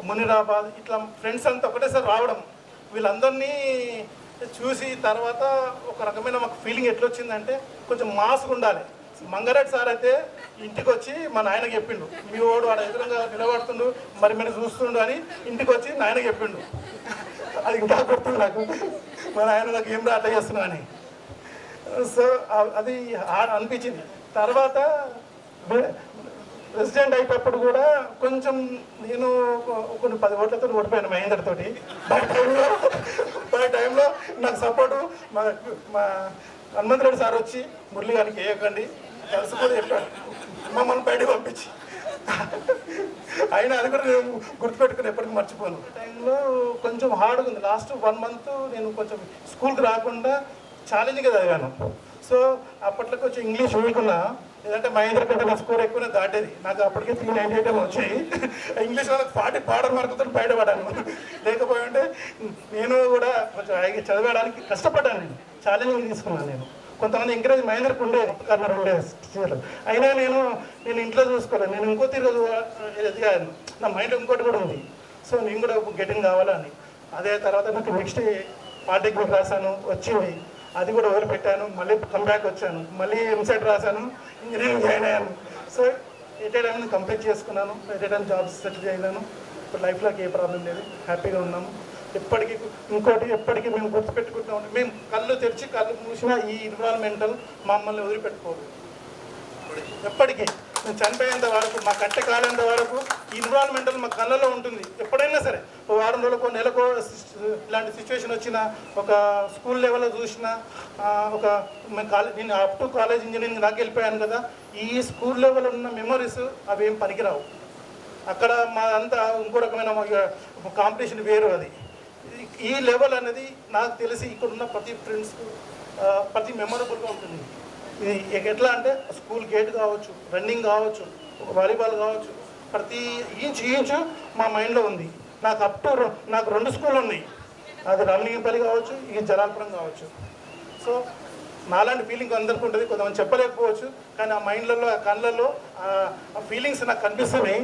మునిరాబాద్ ఇట్లా ఫ్రెండ్స్ అంతా ఒకటేసారి రావడం, వీళ్ళందరినీ చూసి తర్వాత ఒక రకమైన మాకు ఫీలింగ్ ఎట్లా వచ్చిందంటే కొంచెం మాస్గా ఉండాలి. మంగారెడ్డి సార్ అయితే ఇంటికి వచ్చి మా నాయనకి చెప్పిండు, మీ వాడు వాడు ఎదురుగా నిలబడుతుండు మరి మీరు చూస్తుండు అని ఇంటికి వచ్చి నాయనకి చెప్పిండు. అది ఇంకా గుర్తుంది నాకు, మా నాయన నాకు ఏం అట్లా చేస్తున్నా అని. సో అది అనిపించింది. తర్వాత ప్రెసిడెంట్ అయినప్పుడు కూడా కొంచెం నేను కొన్ని 10 ఓట్లతో ఓడిపోయాను మహేందర్ తోటి. బై టైంలో నాకు సపోర్టు మా హనుమంత్ రెడ్డి సార్ వచ్చి మురళి గారికి వేయకండి కలిసి కూడా చెప్పాడు, మమ్మల్ని బయటకు పంపించి అయినా అది కూడా నేను గుర్తుపెట్టుకుని ఎప్పటికీ మర్చిపోను. టైంలో కొంచెం హార్డ్గా ఉంది. లాస్ట్ 1 month నేను కొంచెం స్కూల్కి రాకుండా ఛాలెంజ్గా చదివాను. సో అప్పట్లో కొంచెం ఇంగ్లీష్ వీకున్నా, లేదంటే మహేంద్ర కంటే నా స్కోర్ ఎక్కువనే దాటేది. నాకు అప్పటికే 398 వచ్చాయి. ఇంగ్లీష్ వాళ్ళకి 40 బార్డర్ మార్కులతో బయటపడాను. లేకపోయి ఉంటే నేను కూడా కొంచెం చదవడానికి కష్టపడ్డాను. నేను ఛాలెంజింగ్ తీసుకున్నాను. నేను కొంతమంది ఎంకరేజ్ మహేంద్రకు ఉండేది, కర్నూలు ఉండే టీచర్లు. అయినా నేను ఇంట్లో చూసుకోలేదు. నేను ఇంకో తిరుగు ఎదిగాను. నా మైండ్లో ఇంకోటి కూడా ఉంది. సో నేను కూడా గెటింగ్ కావాలని. అదే తర్వాత నాకు నెక్స్ట్ పాలిటెక్నిక్ రాశాను, వచ్చింది. అది కూడా వదిలిపెట్టాను. మళ్ళీ కంబ్యాక్ వచ్చాను. మళ్ళీ ఎంసెట్ రాశాను, ఇంజనీరింగ్ జాయిన్ అయ్యాను. So at a time complete చేసుకున్నాను. At a time jobs settle చేయలేను. ఇప్పుడు లైఫ్లోకి ఏ ప్రాబ్లం లేదు, హ్యాపీగా ఉన్నాము. ఎప్పటికీ ఇంకోటి ఎప్పటికీ మేము గుర్తుపెట్టుకుంటాం, మేము కళ్ళు తెరిచి కళ్ళు మూసినా ఈ ఎన్విరాన్మెంటల్ మమ్మల్ని వదిలిపెట్టుకోదు. ఎప్పటికీ మేము చనిపోయేంత వరకు, మా కట్టె కాలేంత వరకు ఈ ఎన్విరాన్మెంటల్ మా కళ్ళలో ఉంటుంది. ఎప్పుడైనా సరే ఒక వారం రోజులకో నెలకో ఇలాంటి సిచ్యువేషన్ వచ్చినా, ఒక స్కూల్ లెవెల్లో చూసినా, ఒక నేను అప్ టు కాలేజ్ ఇంజనీరింగ్ దాకా వెళ్ళిపోయాను కదా, ఈ స్కూల్ లెవెల్ ఉన్న మెమరీస్ అవి ఏం పనికిరావు. అక్కడ మా అంతా ఇంకో రకమైన కాంపిటీషన్ వేరు. అది ఈ లెవెల్ అనేది నాకు తెలిసి ఇక్కడున్న ప్రతి ఫ్రెండ్స్కు ప్రతి మెమొరబుల్గా ఉంటుంది. ఇది ఎట్లా అంటే స్కూల్ గేట్ కావచ్చు, రన్నింగ్ కావచ్చు, వాలీబాల్ కావచ్చు, ప్రతి ఇంచు మా మైండ్లో ఉంది. నాకు నాకు 2 స్కూళ్ళు ఉన్నాయి. అది రన్నింగ్పల్లి కావచ్చు, ఇది జలాల్పురం కావచ్చు. సో నాలాంటి ఫీలింగ్ అందరికీ ఉంటుంది. కొంతమంది చెప్పలేకపోవచ్చు, కానీ ఆ మైండ్లలో, ఆ కళ్ళల్లో ఆ ఫీలింగ్స్ నాకు కనిపిస్తున్నాయి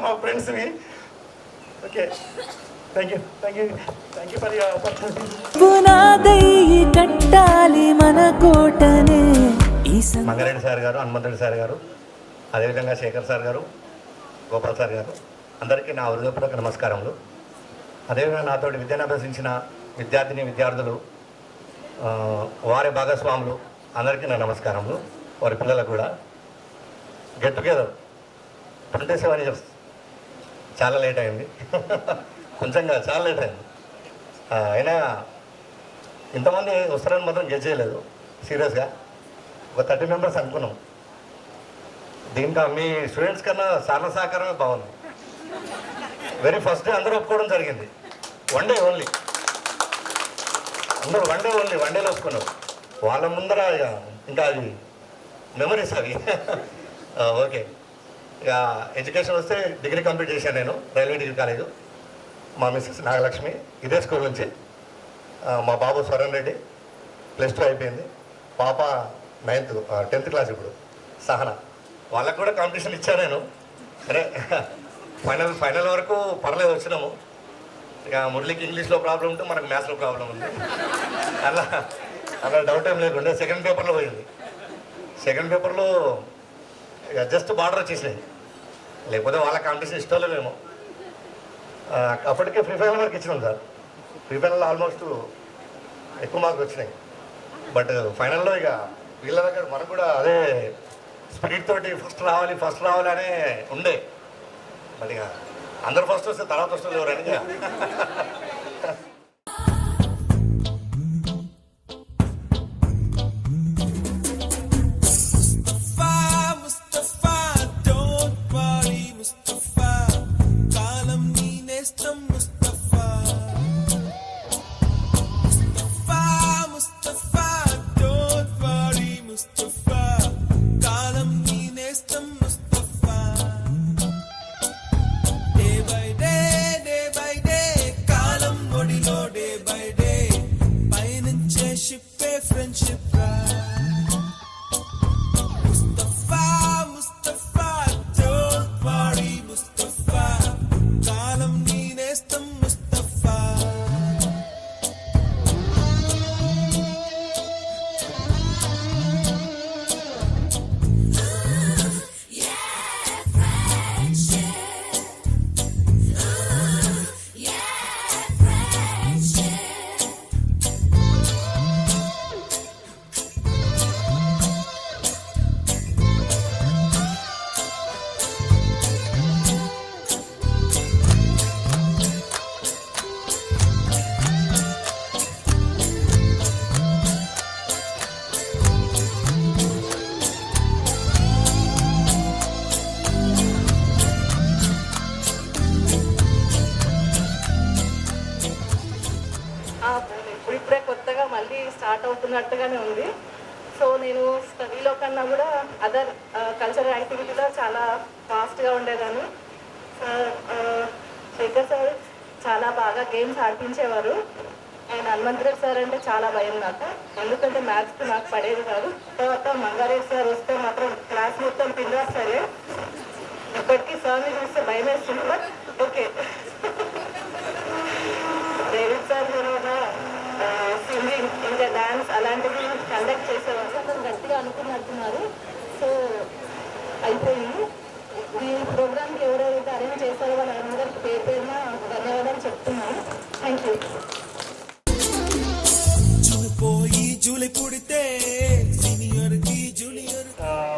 మా ఫ్రెండ్స్ని. Okay, thank you for your opportunity. పునాదయ్యి కట్టాలి మన కోటనే. మంగారెడ్డి సార్ గారు, హనుమంతరెడ్డి సార్ గారు, అదేవిధంగా శేఖర్ సార్ గారు, గోపాల్ సార్ గారు, అందరికీ నా హృదయపూర్వక నమస్కారములు. అదేవిధంగా నాతోటి విద్యను అభ్యసించిన విద్యార్థులు, వారి భాగస్వాములు అందరికీ నా నమస్కారములు. వారి పిల్లలకు కూడా. గెట్ టుగెదర్ 27 years చాలా లేట్ అయింది. కొంచెంగా చాలా లేట్ అయింది. అయినా ఇంతమంది వస్తారని మాత్రం గెట్ చేయలేదు. సీరియస్గా ఒక 30 members అనుకున్నాం. దీంట్లో మీ స్టూడెంట్స్ కన్నా సార్ల సహకారమే బాగుంది. వెరీ ఫస్ట్ డే అందరూ ఒప్పుకోవడం జరిగింది. వన్ డే ఓన్లీ, అందరూ వన్ డేలో ఒప్పుకున్నారు. వాళ్ళ ముందర ఇంకా అది మెమరీస్ అవి. ఓకే, ఇక ఎడ్యుకేషన్ వస్తే డిగ్రీ కంప్లీట్ చేశాను నేను, రైల్వే డిగ్రీ కాలేజు. మా మిస్సెస్ నాగలక్ష్మి ఇదే స్కూల్ నుంచి. మా బాబు స్వరణ్ రెడ్డి +2 అయిపోయింది. పాప 10th క్లాస్ ఇప్పుడు, సహన. వాళ్ళకు కూడా కాంపిటీషన్ ఇచ్చాను నేను. సరే, ఫైనల్ వరకు పర్లేదు వచ్చినాము. ఇక మురళికి ఇంగ్లీష్లో ప్రాబ్లం ఉంటే మనకు మ్యాథ్స్లో ప్రాబ్లం ఉంది. అలా డౌట్ ఏం లేకుండే. సెకండ్ పేపర్లో పోయింది. సెకండ్ పేపర్లో ఇక జస్ట్ బార్డర్ వచ్చేసినాయి. లేకపోతే వాళ్ళ కాంపిటీషన్ ఇష్టంలో మేము అప్పటికే ప్రీ-ఫైనల్ వరకు ఇచ్చినాం సార్. ప్రీ-ఫైనల్లో ఆల్మోస్ట్ ఎక్కువ మార్కులు వచ్చినాయి. బట్ ఫైనల్లో ఇక వీళ్ళ దగ్గర మనకు కూడా అదే స్పిరిట్ తోటి ఫస్ట్ రావాలి అనే ఉండే. మరి ఇక అందరు ఫస్ట్ వస్తే తర్వాత వస్తుంది ఎవరని. ఇప్పుడిప్పుడే కొత్తగా మళ్ళీ స్టార్ట్ అవుతున్నట్టుగానే ఉంది. సో నేను స్టడీలో కన్నా కూడా అదర్ కల్చరల్ యాక్టివిటీలో చాలా ఫాస్ట్గా ఉండేదాన్ని. శేఖర్ సార్ చాలా బాగా గేమ్స్ ఆడిపించేవారు. అండ్ హనుమంతరెడ్డి సార్ అంటే చాలా భయం నాకు, ఎందుకంటే మ్యాథ్స్ నాకు పడేది కాదు. తర్వాత మంగారెడ్డి సార్ వస్తే మాత్రం క్లాస్ మొత్తం పిండారు సరే. ఇప్పటికీ సార్ని చూస్తే భయం వేస్తుంది, బట్ ఓకే. డేవిడ్ సార్ కూడా సింగింగ్ ఇంకా డ్యాన్స్ అలాంటివి కండక్ట్ చేసేవారు. అతను గట్టిగా అనుకున్నట్టున్నారు. సో అయిపోయింది. ఈ ప్రోగ్రామ్కి ఎవరెవరైతే అరేంజ్ చేశారో వాళ్ళందరికీ పేరు పేరున ధన్యవాదాలు చెప్తున్నాను. Thank you.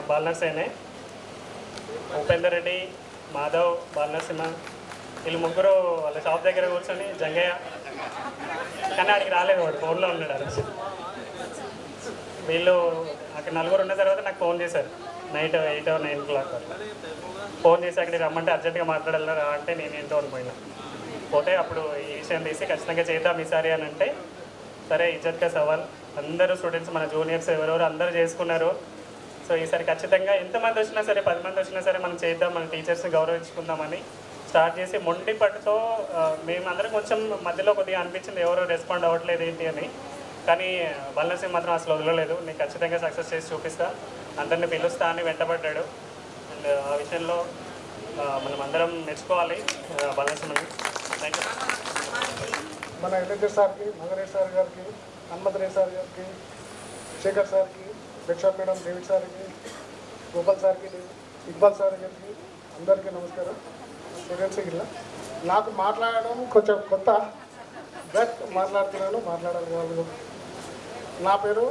బాలనర్సేనే, ఉపేందర్ రెడ్డి, మాధవ్, బాలనరసింహ వీళ్ళు ముగ్గురు వాళ్ళ షాప్ దగ్గర కూర్చొని జంగయ్య, కానీ ఆడికి రాలేదు, వాడు ఫోన్లో ఉన్నాడు ఆ రోజు. వీళ్ళు అక్కడ నలుగురు ఉన్న తర్వాత నాకు ఫోన్ చేశారు నైట్ 8 or 9 o'clock అట్లా. ఫోన్ చేసి అక్కడికి రమ్మంటే అర్జెంట్గా మాట్లాడాలరా అంటే నేను ఏంటో అనుకున్నా. పోతే అప్పుడు ఈ విషయం తీసి ఖచ్చితంగా చేద్దాం ఈసారి అని అంటే, సరే ఇజ్జత్గా సవాల్, అందరూ స్టూడెంట్స్ మన జూనియర్స్ ఎవరెవరు అందరూ చేసుకున్నారు. సో ఈసారి ఖచ్చితంగా ఎంతమంది వచ్చినా సరే 10 మంది వచ్చినా సరే మనం చేద్దాం, మన టీచర్స్ని గౌరవించుకుందామని స్టార్ట్ చేసి మొండి పట్టుతో మేమందరం కొంచెం మధ్యలో కొద్దిగా అనిపించింది ఎవరు రెస్పాండ్ అవ్వట్లేదు ఏంటి అని. కానీ బాలనరసింహ మాత్రం అసలు వదలలేదు, నేను ఖచ్చితంగా సక్సెస్ చేసి చూపిస్తా, అందరిని పిలుస్తా అని వెంటబడ్డాడు. అండ్ ఆ విషయంలో మనం అందరం మెచ్చుకోవాలి బాలనరసింహని. Thank you. మన ఎల్ఎస్ఆర్ సార్కి, మంగారెడ్డి సార్ గారికి, హనుమంతరెడ్డి సార్ గారికి, శేఖర్ సార్కి, లక్ష్మణ్ మేడం, డేవిడ్ సార్కి, గోపాల్ సార్కి, ఇక్బాల్ సార్ గారికి అందరికీ నమస్కారం. స్టూడెంట్స్ ఇలా నాకు మాట్లాడడం కొంచెం కొత్త, బట్ మాట్లాడాలి వాళ్ళు. నా పేరు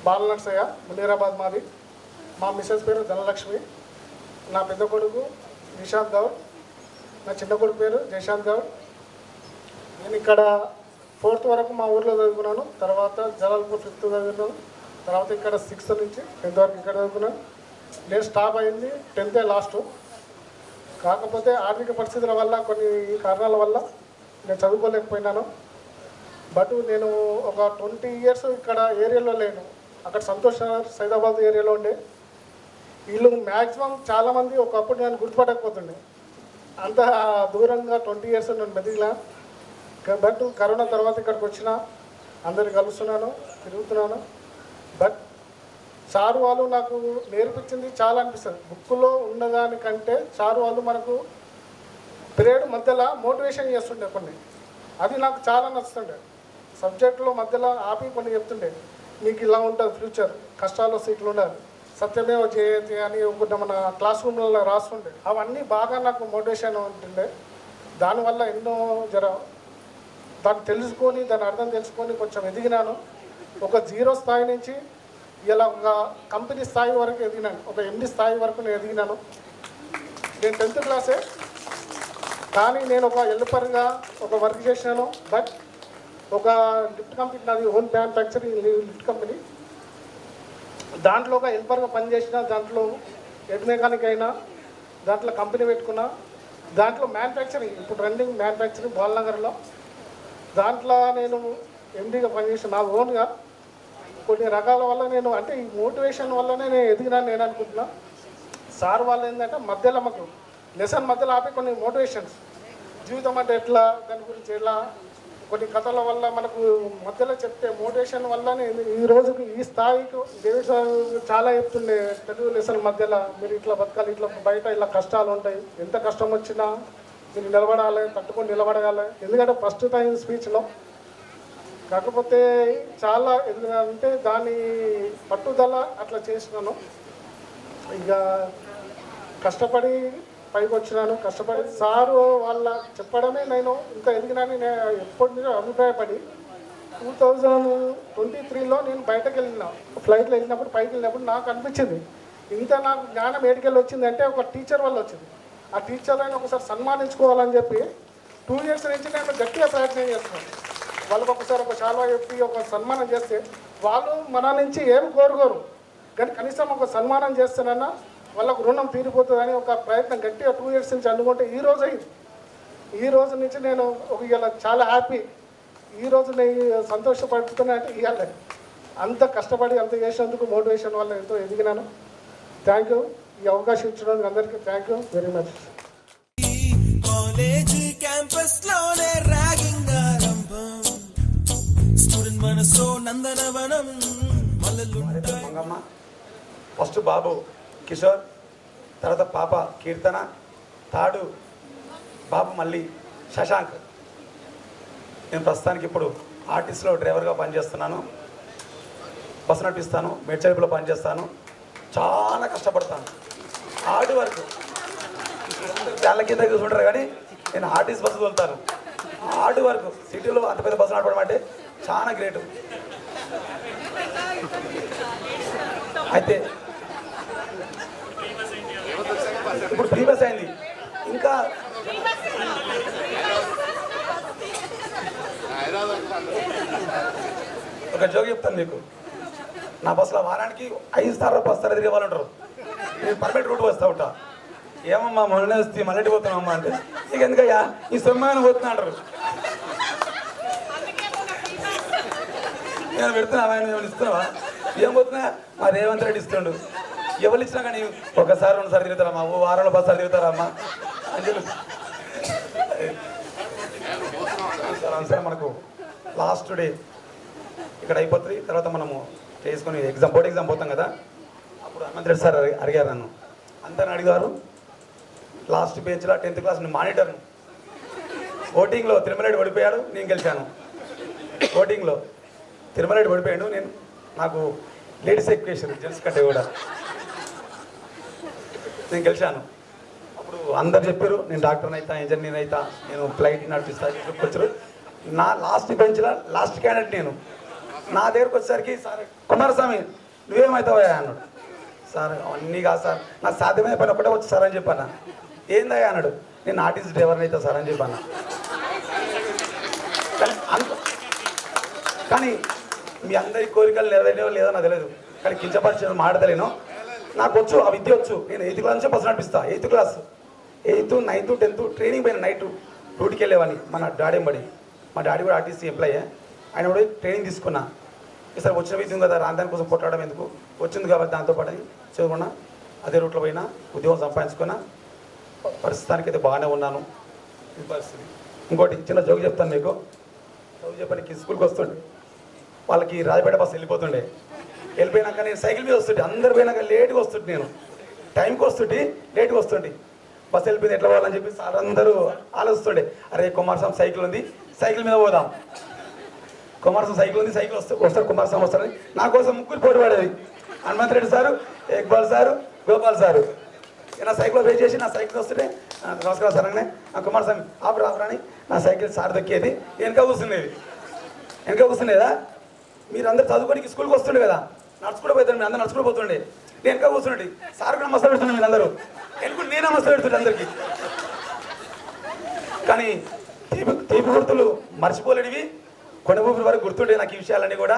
బాలనర్సయ్య, మునీరాబాద్ మాది. మా మిస్సెస్ పేరు ధనలక్ష్మి. నా పెద్ద కొడుకు నిశాంత్ గౌడ్, నా చిన్న కొడుకు పేరు జయశాంత్ గౌడ్. నేను ఇక్కడ 4th వరకు మా ఊర్లో చదువుకున్నాను, తర్వాత జలాల్పూర్ 5th చదువుకున్నాను, తర్వాత ఇక్కడ 6th నుంచి 10th వరకు ఇక్కడ చదువుకున్నాను. నేను స్టాప్ అయింది 10th లాస్ట్. కాకపోతే ఆర్థిక పరిస్థితుల వల్ల కొన్ని కారణాల వల్ల నేను చదువుకోలేకపోయినాను. బట్ నేను ఒక 20 years ఇక్కడ ఏరియాలో లేను. అక్కడ సంతోష్ నగర్ సైదాబాద్ ఏరియాలో ఉండే వీళ్ళు మ్యాక్సిమం చాలామంది ఒకప్పుడు నేను గుర్తుపట్టకపోతుండే, అంత దూరంగా 20 years నేను మెదిగినా. బట్ కరోనా తర్వాత ఇక్కడికి వచ్చిన అందరికి కలుస్తున్నాను, తిరుగుతున్నాను. బట్ సారు వాళ్ళు నాకు నేర్పించింది చాలా అనిపిస్తుంది. బుక్లో ఉన్నదానికంటే సారు వాళ్ళు మనకు పీరియడ్ మధ్యలో మోటివేషన్ చేస్తుండే కొన్ని, అది నాకు చాలా నచ్చుతుండే. సబ్జెక్టులో మధ్యలో ఆపి కొన్ని చెప్తుండే, మీకు ఇలా ఉంటుంది ఫ్యూచర్, కష్టాల్లో సీట్లు ఉండాలి, సత్యమేవ జయతే అని ఒకటి మన క్లాస్ రూమ్లలో రాస్తుండే. అవన్నీ బాగా నాకు మోటివేషన్ ఉంటుండే. దానివల్ల ఎన్నో దాన్ని తెలుసుకొని దాని అర్థం తెలుసుకొని కొంచెం ఎదిగినాను. ఒక 0 స్థాయి నుంచి ఇలా ఒక కంపెనీ స్థాయి వరకు ఎదిగినాను, ఒక MD స్థాయి వరకు నేను ఎదిగినాను. నేను 10th క్లాసే, కానీ నేను ఒక హెల్పర్గా ఒక వర్క్ చేసినాను. బట్ ఒక లిఫ్ట్ కంపెనీ, నాది ఓన్ మ్యానుఫ్యాక్చరింగ్ లిఫ్ట్ కంపెనీ, దాంట్లో ఒక హెల్పర్గా పనిచేసిన, దాంట్లో హెడ్ మెకానిక్ అయినా, దాంట్లో కంపెనీ పెట్టుకున్నా, దాంట్లో మ్యానుఫ్యాక్చరింగ్ ఇప్పుడు రన్నింగ్ మ్యానుఫ్యాక్చరింగ్ బాలనగర్లో, దాంట్లో నేను MDగా పనిచేసిన. నా ఓన్గా కొన్ని రకాల వల్ల నేను అంటే ఈ మోటివేషన్ వల్లనే నేను ఎదిగినాను నేను అనుకుంటున్నా. సార్ వాళ్ళు ఏంటంటే మధ్యలో మాకు లెసన్ మధ్యలో ఆపి కొన్ని మోటివేషన్స్, జీవితం అంటే ఎట్లా, దాని గురించి ఎలా, కొన్ని కథల వల్ల మనకు మధ్యలో చెప్తే మోటివేషన్ వల్లనే ఈ రోజుకి ఈ స్థాయికి డేవిడ్ సార్ చాలా చెప్తుండే తెలుగు లెసన్ మధ్యలో, మీరు ఇట్లా బతకాలి, ఇట్లా బయట ఇలా కష్టాలు ఉంటాయి, ఎంత కష్టం వచ్చినా మీరు నిలబడాలి, తట్టుకొని నిలబడగాలి. ఎందుకంటే ఫస్ట్ టైం స్పీచ్లో కాకపోతే చాలా ఎందుకంటే దాని పట్టుదల అట్లా చేసినాను. ఇక కష్టపడి పైకి వచ్చినాను, కష్టపడి సారు వాళ్ళ చెప్పడమే నేను ఇంకా ఎదిగినాను. నేను ఎప్పటి నుంచో అభిప్రాయపడి 2023లో నేను బయటకు వెళ్ళిన, ఫ్లైట్లో వెళ్ళినప్పుడు పైకి వెళ్ళినప్పుడు నాకు అనిపించింది ఇంత నాకు జ్ఞానం ఏడికెళ్ళి వచ్చిందంటే ఒక టీచర్ వల్ల వచ్చింది. ఆ టీచర్లను ఒకసారి సన్మానించుకోవాలని చెప్పి 2 years నుంచి నేను గట్టిగా ప్రయత్నం చేస్తున్నాను. వాళ్ళకి ఒకసారి ఒక శాల్వా చెప్పి ఒక సన్మానం చేస్తే వాళ్ళు మన నుంచి ఏం కోరుకోరు, కానీ కనీసం ఒక సన్మానం చేస్తేనన్నా వాళ్ళకు రుణం తీరిపోతుందని ఒక ప్రయత్నం గట్టిగా 2 years నుంచి అనుకుంటే ఈ రోజు అయింది. ఈ రోజు నుంచి నేను ఇలా చాలా హ్యాపీ. ఈరోజు నేను సంతోషపడుతున్నా అంటే ఇవ్వాలి అంత కష్టపడి అంత చేసినందుకు మోటివేషన్ వల్ల ఎంతో ఎదిగినాను. Thank you. ఈ అవకాశం ఇచ్చినందుకు అందరికీ thank you very much. College campus లోనే ర్యాగింగ్ ఆరంభం స్టూడెంట్ మనసో నందనవనం మంగమ్మ, ఫస్ట్ బాబు కిషోర్, తర్వాత పాప కీర్తన, థర్డ్ బాబు మళ్ళీ శశాంక్. నేను ప్రస్తుతానికి ఇప్పుడు ఆర్టీసీలో డ్రైవర్గా పనిచేస్తున్నాను. బస్సు నడిపిస్తాను, మేడ్చల్పులో పనిచేస్తాను. చాలా కష్టపడతాను, హార్డ్ వర్క్. చాలా కింద చూసుకుంటారు కానీ నేను ఆర్టీసీ బస్సు తోలుతాను. Hard work. సిటీలో అంత పెద్ద బస్సు నడపడం అంటే చాలా గ్రేటు. అయితే ఇప్పుడు ఫ్రీ బస్ అయింది. ఇంకా ఒక జోక్ చెప్తాను మీకు. నా బస్సులో వారానికి 5 సార్లు బస్సు తిరిగే వాళ్ళు ఉంటారు. నేను పర్మనెంట్ రూట్ వస్తూ ఉంటా. ఏమమ్మా మొన్న వస్తే మళ్ళీ పోతున్నామమ్మా అంటే, ఇక ఎందుకయ్యా ఈ సొమ్మాన్ని పోతున్నా అంటారు. నేను పెడుతున్నా, ఆయన ఏమైనా ఇస్తున్నావా? ఏం పోతున్నా? మా రేవంత్ రెడ్డి ఇస్తుండు. ఎవరు ఇచ్చినా కానీ ఒకసారి 2 సార్లు తిరుగుతారమ్మా, ఓ వారంలో 10 సార్లు తిరుగుతారమ్మా అని చెప్పి. సరే, మనకు లాస్ట్ డే ఇక్కడ అయిపోతుంది. తర్వాత మనము చేసుకొని బోర్డ్ ఎగ్జామ్ పోతాం కదా. అప్పుడు హనుమంత్ రెడ్డి సార్ అడిగారు నన్ను. అందరిని అడిగారు. లాస్ట్ బెంచ్లో 10th క్లాస్ మానిటర్ను. ఓటింగ్లో తిరుమలరెడ్డి ఓడిపోయాడు, నేను గెలిచాను. ఓటింగ్లో తిరుమలరెడ్డి ఓడిపోయాడు, నాకు లేడీస్ ఎక్కువ వేసారు, జెంట్స్ కంటే కూడా. నేను గెలిచాను. అప్పుడు అందరు చెప్పారు నేను డాక్టర్ని అవుతా, ఇంజనీర్ అవుతా, నేను ఫ్లైట్ నడిపిస్తా వచ్చారు. నా లాస్ట్ బెంచ్లో లాస్ట్ క్యాండిడేట్ నేను. నా దగ్గరకు వచ్చేసరికి సార్ కుమారస్వామి నువ్వేమవుతావా అన్నాడు. సార్ అన్నీ కాదు సార్, నాకు సాధ్యమైన పని ఒకటే వచ్చి సార్ అని చెప్పాను. ఏందయ్యా అన్నాడు. నేను ఆర్టీసీ డ్రైవర్ని అవుతా సార్ అని చెప్పాను. కానీ మీ అందరి కోరికలు నెరవేరేవో లేదో నాకు తెలియదు. కానీ కించపరిచిన మాట్లాడలేను. నాకు వచ్చు, ఆ విద్య వచ్చు. నేను 8th క్లాస్ నుంచే బస్సు నడిపిస్తా. 8th class, 8th, 9th, 10th training పోయిన నైట్ డ్యూటీకి వెళ్ళేవాడిని. మన డాడీ ఎంబడి, మా డాడీ కూడా ఆర్టీసీ ఎంప్లాయే. ఆయన కూడా ట్రైనింగ్ తీసుకున్నా. ఈసారి వచ్చిన విద్య కదా, రాని కోసం కొట్టడం ఎందుకు, వచ్చింది కాబట్టి దాంతోపాటు చదువుకున్నా. అదే రూట్లో పోయినా, ఉద్యోగం సంపాదించుకున్నా. ప్రస్తుతానికి అయితే బాగానే ఉన్నాను. ఇది పరిస్థితి. ఇంకోటి చిన్న జోక్ చెప్తాను మీకు. చదువు చెప్పడానికి స్కూల్కి వస్తుండే వాళ్ళకి రాజపేట బస్సు వెళ్ళిపోతుండే. వెళ్ళిపోయినాక నేను సైకిల్ మీద వస్తుంటే, అందరు పోయినాక లేట్గా వస్తుంటే, నేను టైంకి వస్తుంటే లేట్గా వస్తుంటే. బస్సు వెళ్ళిపోయింది ఎట్లా పోవాలని చెప్పి సార్ అందరూ ఆలోచిస్తుండే. అరే కుమారస్వామి సైకిల్ ఉంది, సైకిల్ మీద పోదాం. కుమారస్వామి సైకిల్ ఉంది, సైకిల్ వస్తారు కుమారస్వామి వస్తారని నా కోసం ముగ్గురు పోటీ పడేది. Hanumanth Reddy sir, Iqbal sir, Gopal sir. నా సైకిల్ పే చేసి నా సైకిల్ వస్తుంటే నమస్కారం సార్ అనగానే కుమారస్వామి ఆపరాని నా సైకిల్ సార్ దక్కేది. వెనక కూర్చునేదా? మీరు అందరు చదువుకోనికి స్కూల్కి వస్తుండే కదా, నడుచుకుంటూ పోతాడు. మీరు అందరూ నడుచుకుంటూ పోతుండే. నేను వెనక కూర్చుండి సార్ కూడా నమస్తే పెడుతుండే. మీరు అందరూ వెనుక నేను నమస్తే పెడుతుండే అందరికీ. కానీ తీపి గుర్తులు మర్చిపోలేనివి, కొనబూపుల వరకు గుర్తుండే నాకు ఈ విషయాలన్నీ కూడా.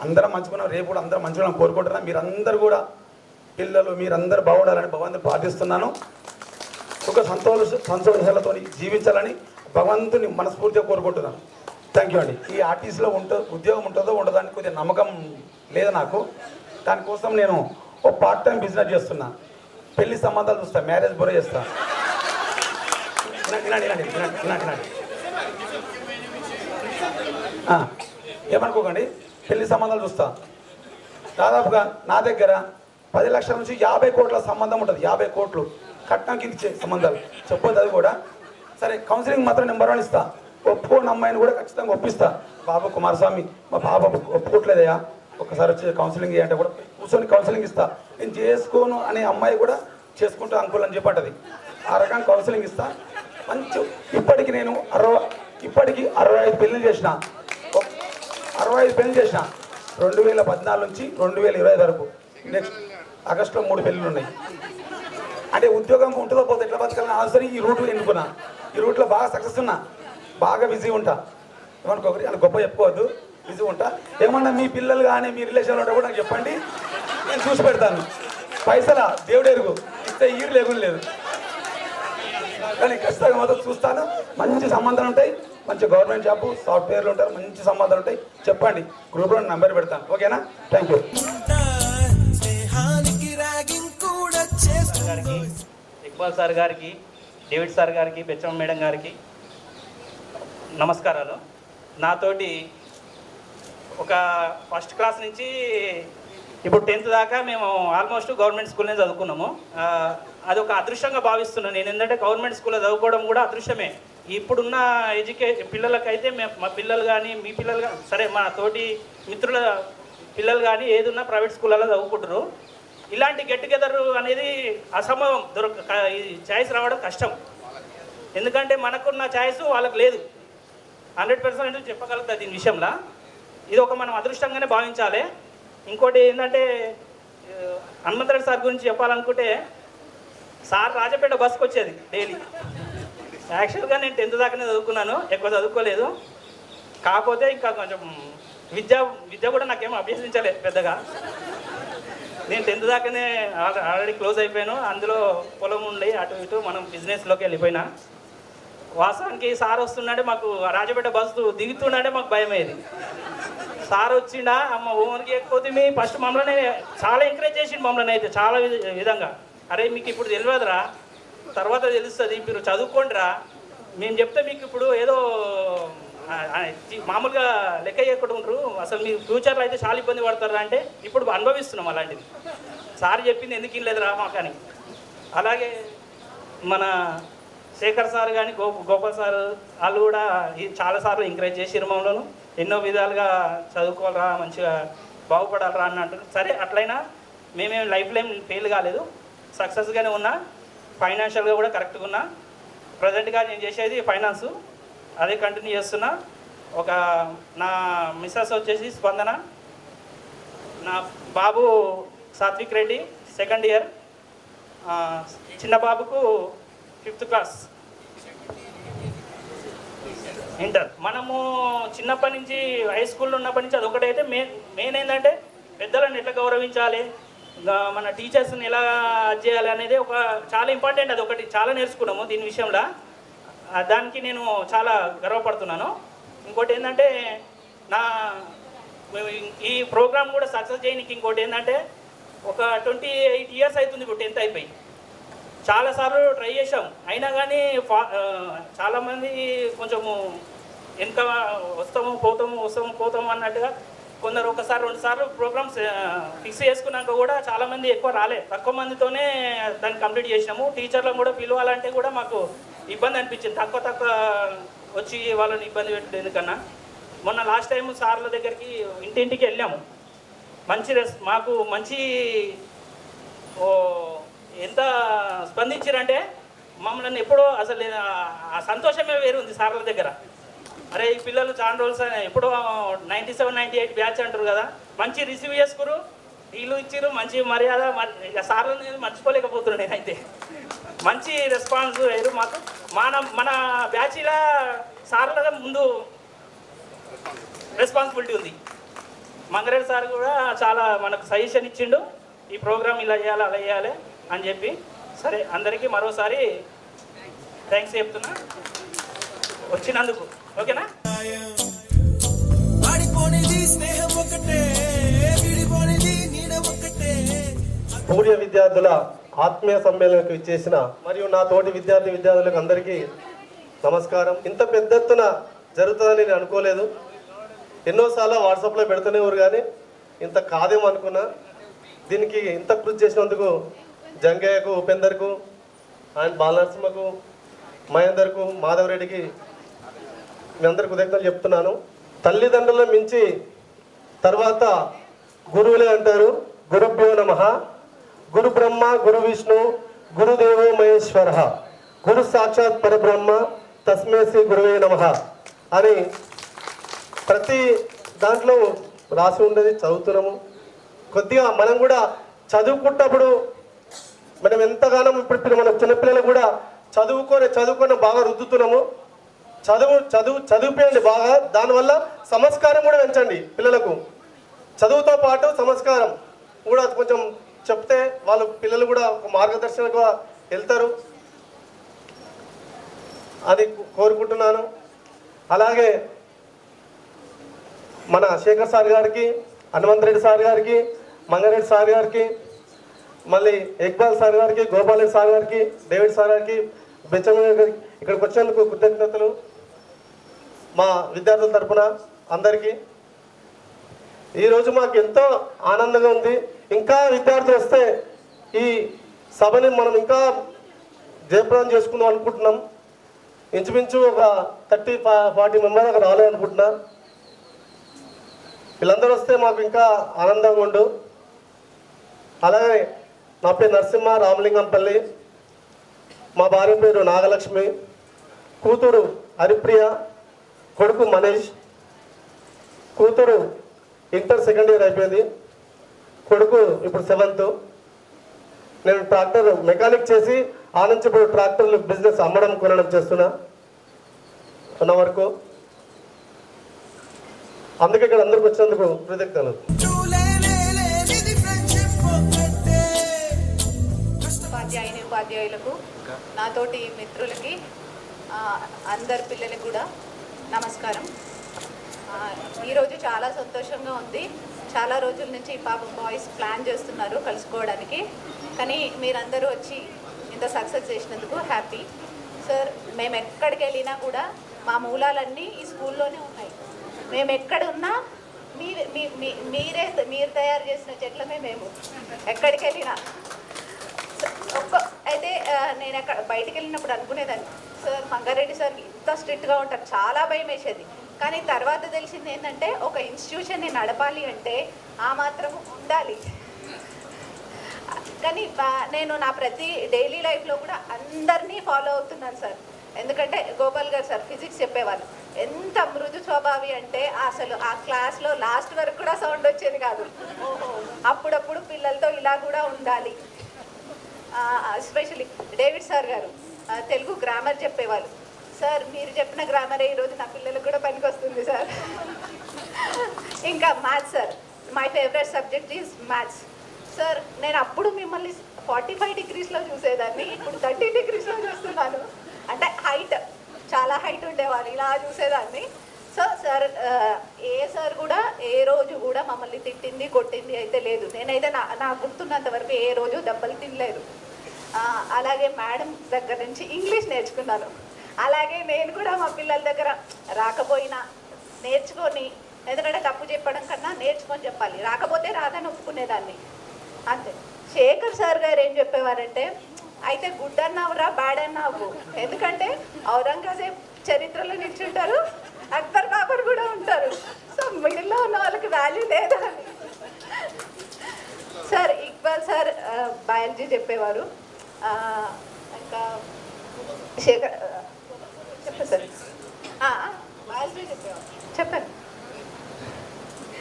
అందరం మంచుకున్నాం, రేపు కూడా అందరం మంచుకున్నాం కోరుకుంటున్నాం. మీరందరూ కూడా పిల్లలు మీరందరూ బాగుండాలని భగవంతుని ప్రార్థిస్తున్నాను. సుఖ సంతోషాలతో జీవించాలని భగవంతుని మనస్ఫూర్తిగా కోరుకుంటున్నాను. థ్యాంక్ యూ అండి. ఈ ఆర్టీసీలో ఉద్యోగం ఉంటుందో ఉండదో అని కొద్దిగా నమ్మకం లేదు నాకు. దానికోసం నేను ఓ పార్ట్ టైం బిజినెస్ చేస్తున్నా. పెళ్లి సంబంధాలు చూస్తా, మ్యారేజ్ బుర్ర చేస్తా. ఏమనుకోకండి, పెళ్లి సంబంధాలు చూస్తా. దాదాపుగా నా దగ్గర 10 లక్షల నుంచి 50 కోట్ల సంబంధం ఉంటుంది. 50 కోట్లు కట్నం కింద ఇచ్చే సంబంధాలు చెప్పొద్దు. అది కూడా సరే. కౌన్సిలింగ్ మాత్రం నెంబర్ 1 ఇస్తా. ఒప్పుకోని అమ్మాయిని కూడా ఖచ్చితంగా ఒప్పిస్తా. బాబు కుమారస్వామి మా బాబు ఒప్పుకోవట్లేదయ్యా, ఒకసారి వచ్చి కౌన్సిలింగ్ అంటే కూడా కూర్చొని కౌన్సిలింగ్ ఇస్తా. నేను చేసుకోను అనే అమ్మాయి కూడా చేసుకుంటూ అంకుల్ అని చెప్పంటది. ఆ రకంగా కౌన్సిలింగ్ ఇస్తా. మంచి ఇప్పటికి నేను 65 పెళ్ళిళ్ళు చేసిన. 65 పెళ్ళిళ్ళు చేసిన 2014 నుంచి 2020 వరకు. నెక్స్ట్ ఆగస్టులో 3 పెళ్ళిళ్ళు ఉన్నాయి. అంటే ఉద్యోగం ఉంటుందో పోతే ఎట్లా బతకాలని ఆలోచన ఈ రూట్ ఎన్నుకున్నా. ఈ రూట్లో బాగా సక్సెస్ ఉన్నా, బాగా బిజీ ఉంటా. ఏమనుకోకరి అని గొప్ప చెప్పుకోవద్దు, బిజీ ఉంటా. ఏమన్నా మీ పిల్లలు కానీ మీ రిలేషన్లో ఉంటే కూడా నాకు చెప్పండి, నేను చూసి పెడతాను. పైసలా దేవుడు ఎరుగు, ఇస్తే ఈరు లేకుండా లేదు. కానీ ఖచ్చితంగా మాత్రం చూస్తాను. మంచి సంబంధాలు ఉంటాయి, మంచి గవర్నమెంట్ జాబ్, సాఫ్ట్వేర్లు ఉంటారు, మంచి సంబంధాలు ఉంటాయి. చెప్పండి, గ్రూప్లో నెంబర్ పెడతాను. ఓకేనా? Thank you. గారికి, ఇక్బాల్ సార్ గారికి, డేవిడ్ సార్ గారికి, బెచ్చమ్మ మేడం గారికి నమస్కారాలు. నాతోటి ఒక ఫస్ట్ క్లాస్ నుంచి ఇప్పుడు 10th దాకా మేము ఆల్మోస్ట్ గవర్నమెంట్ స్కూల్నే చదువుకున్నాము. అది ఒక అదృష్టంగా భావిస్తున్నాను నేను. ఎందుకంటే గవర్నమెంట్ స్కూల్లో చదువుకోవడం కూడా అదృష్టమే. ఇప్పుడున్న పిల్లలకైతే మా పిల్లలు కానీ, మీ పిల్లలు కానీ, సరే మా తోటి మిత్రుల పిల్లలు కానీ ఏదున్నా ప్రైవేట్ స్కూళ్ళలో చదువుకుంటారు. ఇలాంటి గెట్ టుగెదర్ అనేది అసంభవం. ఈ ఛాయిస్ రావడం కష్టం. ఎందుకంటే మనకున్న ఛాయిస్ వాళ్ళకి లేదు. 100% చెప్పగలుగుతా దీని విషయంలో. ఇది ఒక మనం అదృష్టంగానే భావించాలి. ఇంకోటి ఏంటంటే హనుమంతరెడ్డి సార్ గురించి చెప్పాలనుకుంటే, సార్ రాజపేట బస్కి వచ్చేది డైలీ. యాక్చువల్గా నేను 10th దాకానే చదువుకున్నాను, ఎక్కువ చదువుకోలేదు. కాకపోతే ఇంకా కొంచెం విద్య కూడా నాకేమో అభ్యసించలేదు పెద్దగా. నేను 10th దాకానే ఆల్రెడీ క్లోజ్ అయిపోయాను. అందులో పొలం ఉండి అటు ఇటు మనం బిజినెస్లోకి వెళ్ళిపోయినా. వాస్తవానికి సార్ వస్తుండే మాకు రాజపేట బస్సు దిగుతుండే మాకు భయం అయ్యేది. సార్ వచ్చిండా అమ్మ ఓన్కి ఎక్కిపోతే మీ ఫస్ట్ మమ్మల్ని చాలా ఎంకరేజ్ చేసిండు. మమ్మల్ని అయితే చాలా విధంగా, అరే మీకు ఇప్పుడు తెలియదురా, తర్వాత తెలుస్తుంది, మీరు చదువుకోండిరా, మేము చెప్తే మీకు ఇప్పుడు ఏదో మామూలుగా లెక్క చేయకుండా ఉంటారు, అసలు మీ ఫ్యూచర్లో అయితే చాలా ఇబ్బంది పడతారా అంటే ఇప్పుడు అనుభవిస్తున్నాం అలాంటిది. సార్ చెప్పింది ఎందుకు ఇనలేదురా మాకు అని. అలాగే మన శేఖర్ సార్ కానీ, గోపాల్ సార్ వాళ్ళు కూడా చాలాసార్లు ఎంకరేజ్ చేసిరు మమ్మల్ని. ఎన్నో విధాలుగా చదువుకోవాలరా, మంచిగా బాగుపడాలరా అని అంటారు. సరే అట్లయినా మేమేం లైఫ్లో ఏం ఫెయిల్ కాలేదు, సక్సెస్గానే ఉన్నా, ఫైనాన్షియల్గా కూడా కరెక్ట్గా ఉన్నా. ప్రజెంట్గా నేను చేసేది ఫైనాన్సు, అదే కంటిన్యూ చేస్తున్నా. నా మిస్సెస్ వచ్చేసి స్పందన, నా బాబు సాత్విక్ రెడ్డి 2nd ఇయర్, చిన్న బాబుకు 5th క్లాస్ ఇంటర్. మనము చిన్నప్పటి నుంచి హై స్కూల్లో ఉన్నప్పటి నుంచి అదొకటైతే మెయిన్ ఏంటంటే పెద్దలను ఎట్లా గౌరవించాలి, మన టీచర్స్ని ఎలా చేయాలి అనేది ఒక చాలా ఇంపార్టెంట్. అది ఒకటి చాలా నేర్చుకున్నాము దీని విషయంలో. దానికి నేను చాలా గర్వపడుతున్నాను. ఇంకోటి ఏంటంటే ఈ ప్రోగ్రామ్ కూడా సక్సెస్ చేయడానికి ఇంకోటి ఏంటంటే ఒక 28 ఇయర్స్ అవుతుంది ఇప్పుడు 10th అయిపోయి. చాలాసార్లు ట్రై చేసాం, అయినా కానీ చాలామంది కొంచెము వెనుక వస్తాము పోతాము అన్నట్టుగా కొందరు 1-2 సార్లు ప్రోగ్రామ్స్ ఫిక్స్ చేసుకున్నాక కూడా చాలామంది ఎక్కువ రాలే, తక్కువ మందితోనే దాన్ని కంప్లీట్ చేసినాము. టీచర్లను కూడా పిలవాలంటే కూడా మాకు ఇబ్బంది అనిపించింది, తక్కువ వచ్చి వాళ్ళని ఇబ్బంది పెట్టడం ఎందుకన్నా. మొన్న లాస్ట్ టైం సార్ల దగ్గరికి ఇంటింటికి వెళ్ళాము. మాకు మంచి ఎంత స్పందించారంటే మమ్మల్ని ఎప్పుడో అసలు ఆ సంతోషమే వేరు ఉంది సార్ల దగ్గర. అరే ఈ పిల్లలు చాలా రోజులు ఎప్పుడో 97, 98 బ్యాచ్ అంటారు కదా, మంచి రిసీవ్ చేసుకురు, వీళ్ళు ఇచ్చిరు, మంచి మర్యాద. సార్లు నేను మర్చిపోలేకపోతున్నాను నేనైతే. మంచి రెస్పాన్స్ వేరు మాకు. మన బ్యాచ్లో సార్ల ముందు రెస్పాన్సిబిలిటీ ఉంది. మంగరెడ్డి సార్ కూడా చాలా మనకు సజెషన్ ఇచ్చిండు, ఈ ప్రోగ్రామ్ ఇలా చేయాలి అలా చేయాలి అని చెప్పి. సరే అందరికీ మరోసారి థ్యాంక్స్ చెప్తున్నా వచ్చినందుకు. ఓకేనా? పూర్య విద్యార్థుల ఆత్మీయ సమ్మేళనకు ఇచ్చేసిన మరియు నా తోటి విద్యార్థులకు అందరికీ నమస్కారం. ఇంత పెద్ద ఎత్తున జరుగుతుందని నేను అనుకోలేదు. ఎన్నోసార్లు వాట్సాప్లో పెడుతూనేవారు కానీ ఇంత కాదేమో అనుకున్నా. దీనికి ఇంత కృషి చేసినందుకు జంగయ్యకు, ఉపేందర్కు, అండ్ బాలనరసింహకు, మహేందర్కు, మాధవరెడ్డికి మీ అందరి కృతజ్ఞతలు చెప్తున్నాను. తల్లిదండ్రులను మించి తర్వాత గురువులే అంటారు. గురుభ్యో నమః. గురు బ్రహ్మ గురు విష్ణు గురుదేవో మహేశ్వర గురు సాక్షాత్ పరబ్రహ్మ తస్మే శ్రీ గురువే నమః అని ప్రతి దాంట్లో రాసి ఉండేది చదువుతున్నాము. కొద్దిగా మనం కూడా చదువుకుంటప్పుడు మనం ఎంతగానో ఇప్పుడు మన చిన్నపిల్లలు కూడా చదువుకొని బాగా రుద్దుతున్నాము. చదివిపోయండి బాగా. దానివల్ల సంస్కారం కూడా పెంచండి పిల్లలకు. చదువుతో పాటు సంస్కారం కూడా కొంచెం చెప్తే వాళ్ళు పిల్లలు కూడా ఒక మార్గదర్శనంగా వెళ్తారు అని కోరుకుంటున్నాను. అలాగే మన శేఖర్ సార్ గారికి, హనుమంత్ రెడ్డి సార్ గారికి, మంగారెడ్డి సార్ గారికి, మళ్ళీ ఇక్బాల్ సార్ గారికి, గోపాల్ రెడ్డి సార్ గారికి, డేవిడ్ సార్ గారికి, బెచ్చమ్మ గారికి ఇక్కడికి వచ్చేందుకు కృతజ్ఞతలు మా విద్యార్థుల తరపున అందరికీ. ఈరోజు మాకు ఎంతో ఆనందంగా ఉంది. ఇంకా విద్యార్థులు వస్తే ఈ సభని మనం ఇంకా జయప్రదం చేసుకుందాం అనుకుంటున్నాం. ఇంచుమించు ఒక 30-40 మెంబర్ అక్కడ రావాలనుకుంటున్నా. వీళ్ళందరూ వస్తే మాకు ఇంకా ఆనందంగా ఉండు. అలాగే నా పేరు నరసింహ రామలింగంపల్లి, మా భార్య పేరు నాగలక్ష్మి, కూతురు హరిప్రియ, కొడుకు మనీష్. కూతురు ఇంటర్ సెకండ్ ఇయర్ అయిపోయింది, కొడుకు ఇప్పుడు 7th. నేను ట్రాక్టర్ మెకానిక్ చేసి ఆ నుంచి ఇప్పుడు ట్రాక్టర్లు బిజినెస్ అమ్మడం కొనడం చేస్తున్నా ఉన్న వరకు. అందుకే ఇక్కడ అందరికి వచ్చినందుకు కృతజ్ఞతలు. ఉపాధ్యాయులకు, నాతోటి మిత్రులకి, అందరి పిల్లలకి కూడా నమస్కారం. ఈరోజు చాలా సంతోషంగా ఉంది. చాలా రోజుల నుంచి పాపం బాయ్స్ ప్లాన్ చేస్తున్నారు కలుసుకోవడానికి, కానీ మీరందరూ వచ్చి ఇంత సక్సెస్ చేసినందుకు హ్యాపీ. సార్, మేము ఎక్కడికి వెళ్ళినా కూడా మా మూలాలన్నీ ఈ స్కూల్లోనే ఉన్నాయి. మేము ఎక్కడున్నా మీరు తయారు చేసిన చెట్లమే మేము ఎక్కడికి వెళ్ళినా. అయితే నేను ఎక్కడ బయటికి వెళ్ళినప్పుడు అనుకునేదాన్ని, సార్ మంగారెడ్డి సార్ ఇంత స్ట్రిక్ట్గా ఉంటారు, చాలా భయం వేసేది. కానీ తర్వాత తెలిసింది ఏంటంటే ఒక ఇన్స్టిట్యూషన్ని నడపాలి అంటే ఆ మాత్రం ఉండాలి. కానీ నేను నా ప్రతి డైలీ లైఫ్లో కూడా అందరినీ ఫాలో అవుతున్నాను సార్. ఎందుకంటే గోపాల్ గారు సార్ ఫిజిక్స్ చెప్పేవాళ్ళు, ఎంత మృదు స్వభావి అంటే అసలు ఆ క్లాస్లో లాస్ట్ వరకు కూడా సౌండ్ వచ్చేది కాదు. అప్పుడప్పుడు పిల్లలతో ఇలా కూడా ఉండాలి. ఎస్పెషల్లీ డేవిడ్ సార్ గారు తెలుగు గ్రామర్ చెప్పేవాళ్ళు. సార్, మీరు చెప్పిన గ్రామరే ఈరోజు నా పిల్లలకు కూడా పనికి వస్తుంది సార్. ఇంకా maths sir, my favourite subject is maths. Sir, నేను అప్పుడు మిమ్మల్ని 45 degreesలో చూసేదాన్ని, ఇప్పుడు 30 degreesలో చూస్తున్నాను. అంటే హైట్, చాలా హైట్ ఉండేవారు, ఇలా చూసేదాన్ని. సో సార్, ఏ సార్ కూడా ఏ రోజు కూడా మమ్మల్ని తిట్టింది కొట్టింది అయితే లేదు. నేనైతే నాకు గుర్తున్నంత వరకు ఏ రోజు దెబ్బలు తినలేదు. అలాగే మేడం దగ్గర నుంచి ఇంగ్లీష్ నేర్చుకున్నాను. అలాగే నేను కూడా మా పిల్లల దగ్గర రాకపోయినా నేర్చుకొని, ఎందుకంటే తప్పు చెప్పడం కన్నా నేర్చుకొని చెప్పాలి, రాకపోతే రాదని ఒప్పుకునేదాన్ని అంతే. శేఖర్ సార్ గారు ఏం చెప్పేవారంటే, అయితే గుడ్ అన్నావురా బ్యాడ్ అన్నావు, ఎందుకంటే ఔరంగజేబ్ చరిత్రలో నిల్చుంటారు, అక్బర్ బాబర్ కూడా ఉంటారు, సో మిడిల్లో ఉన్న వాళ్ళకి వాల్యూ లేదా అని. సార్, ఇక్బాల్ సార్ బయాలజీ చెప్పేవారు. ఇంకా శేఖర్ చెప్పండి సార్, బయాలజీ చెప్పేవారు, చెప్పండి,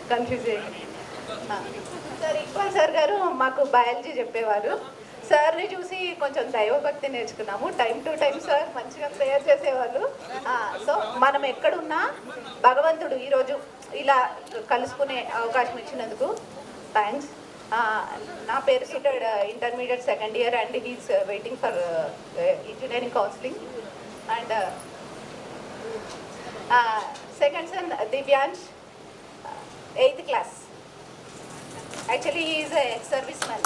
కన్ఫ్యూజ్ అయ్యింది. సార్, ఇక్బాల్ సార్ గారు మాకు బయాలజీ చెప్పేవారు. సార్ని చూసి కొంచెం దైవభక్తి నేర్చుకున్నాము. టైం టు టైం సార్ మంచిగా ప్రేయర్ చేసేవాళ్ళు. సో మనం ఎక్కడున్నా భగవంతుడు ఈరోజు ఇలా కలుసుకునే అవకాశం ఇచ్చినందుకు థ్యాంక్స్. నా పేరు సుటెడ్, intermediate second year and his waiting for engineering counselling. And second son Divyansh, 8th class. Actually, he is a ex-serviceman.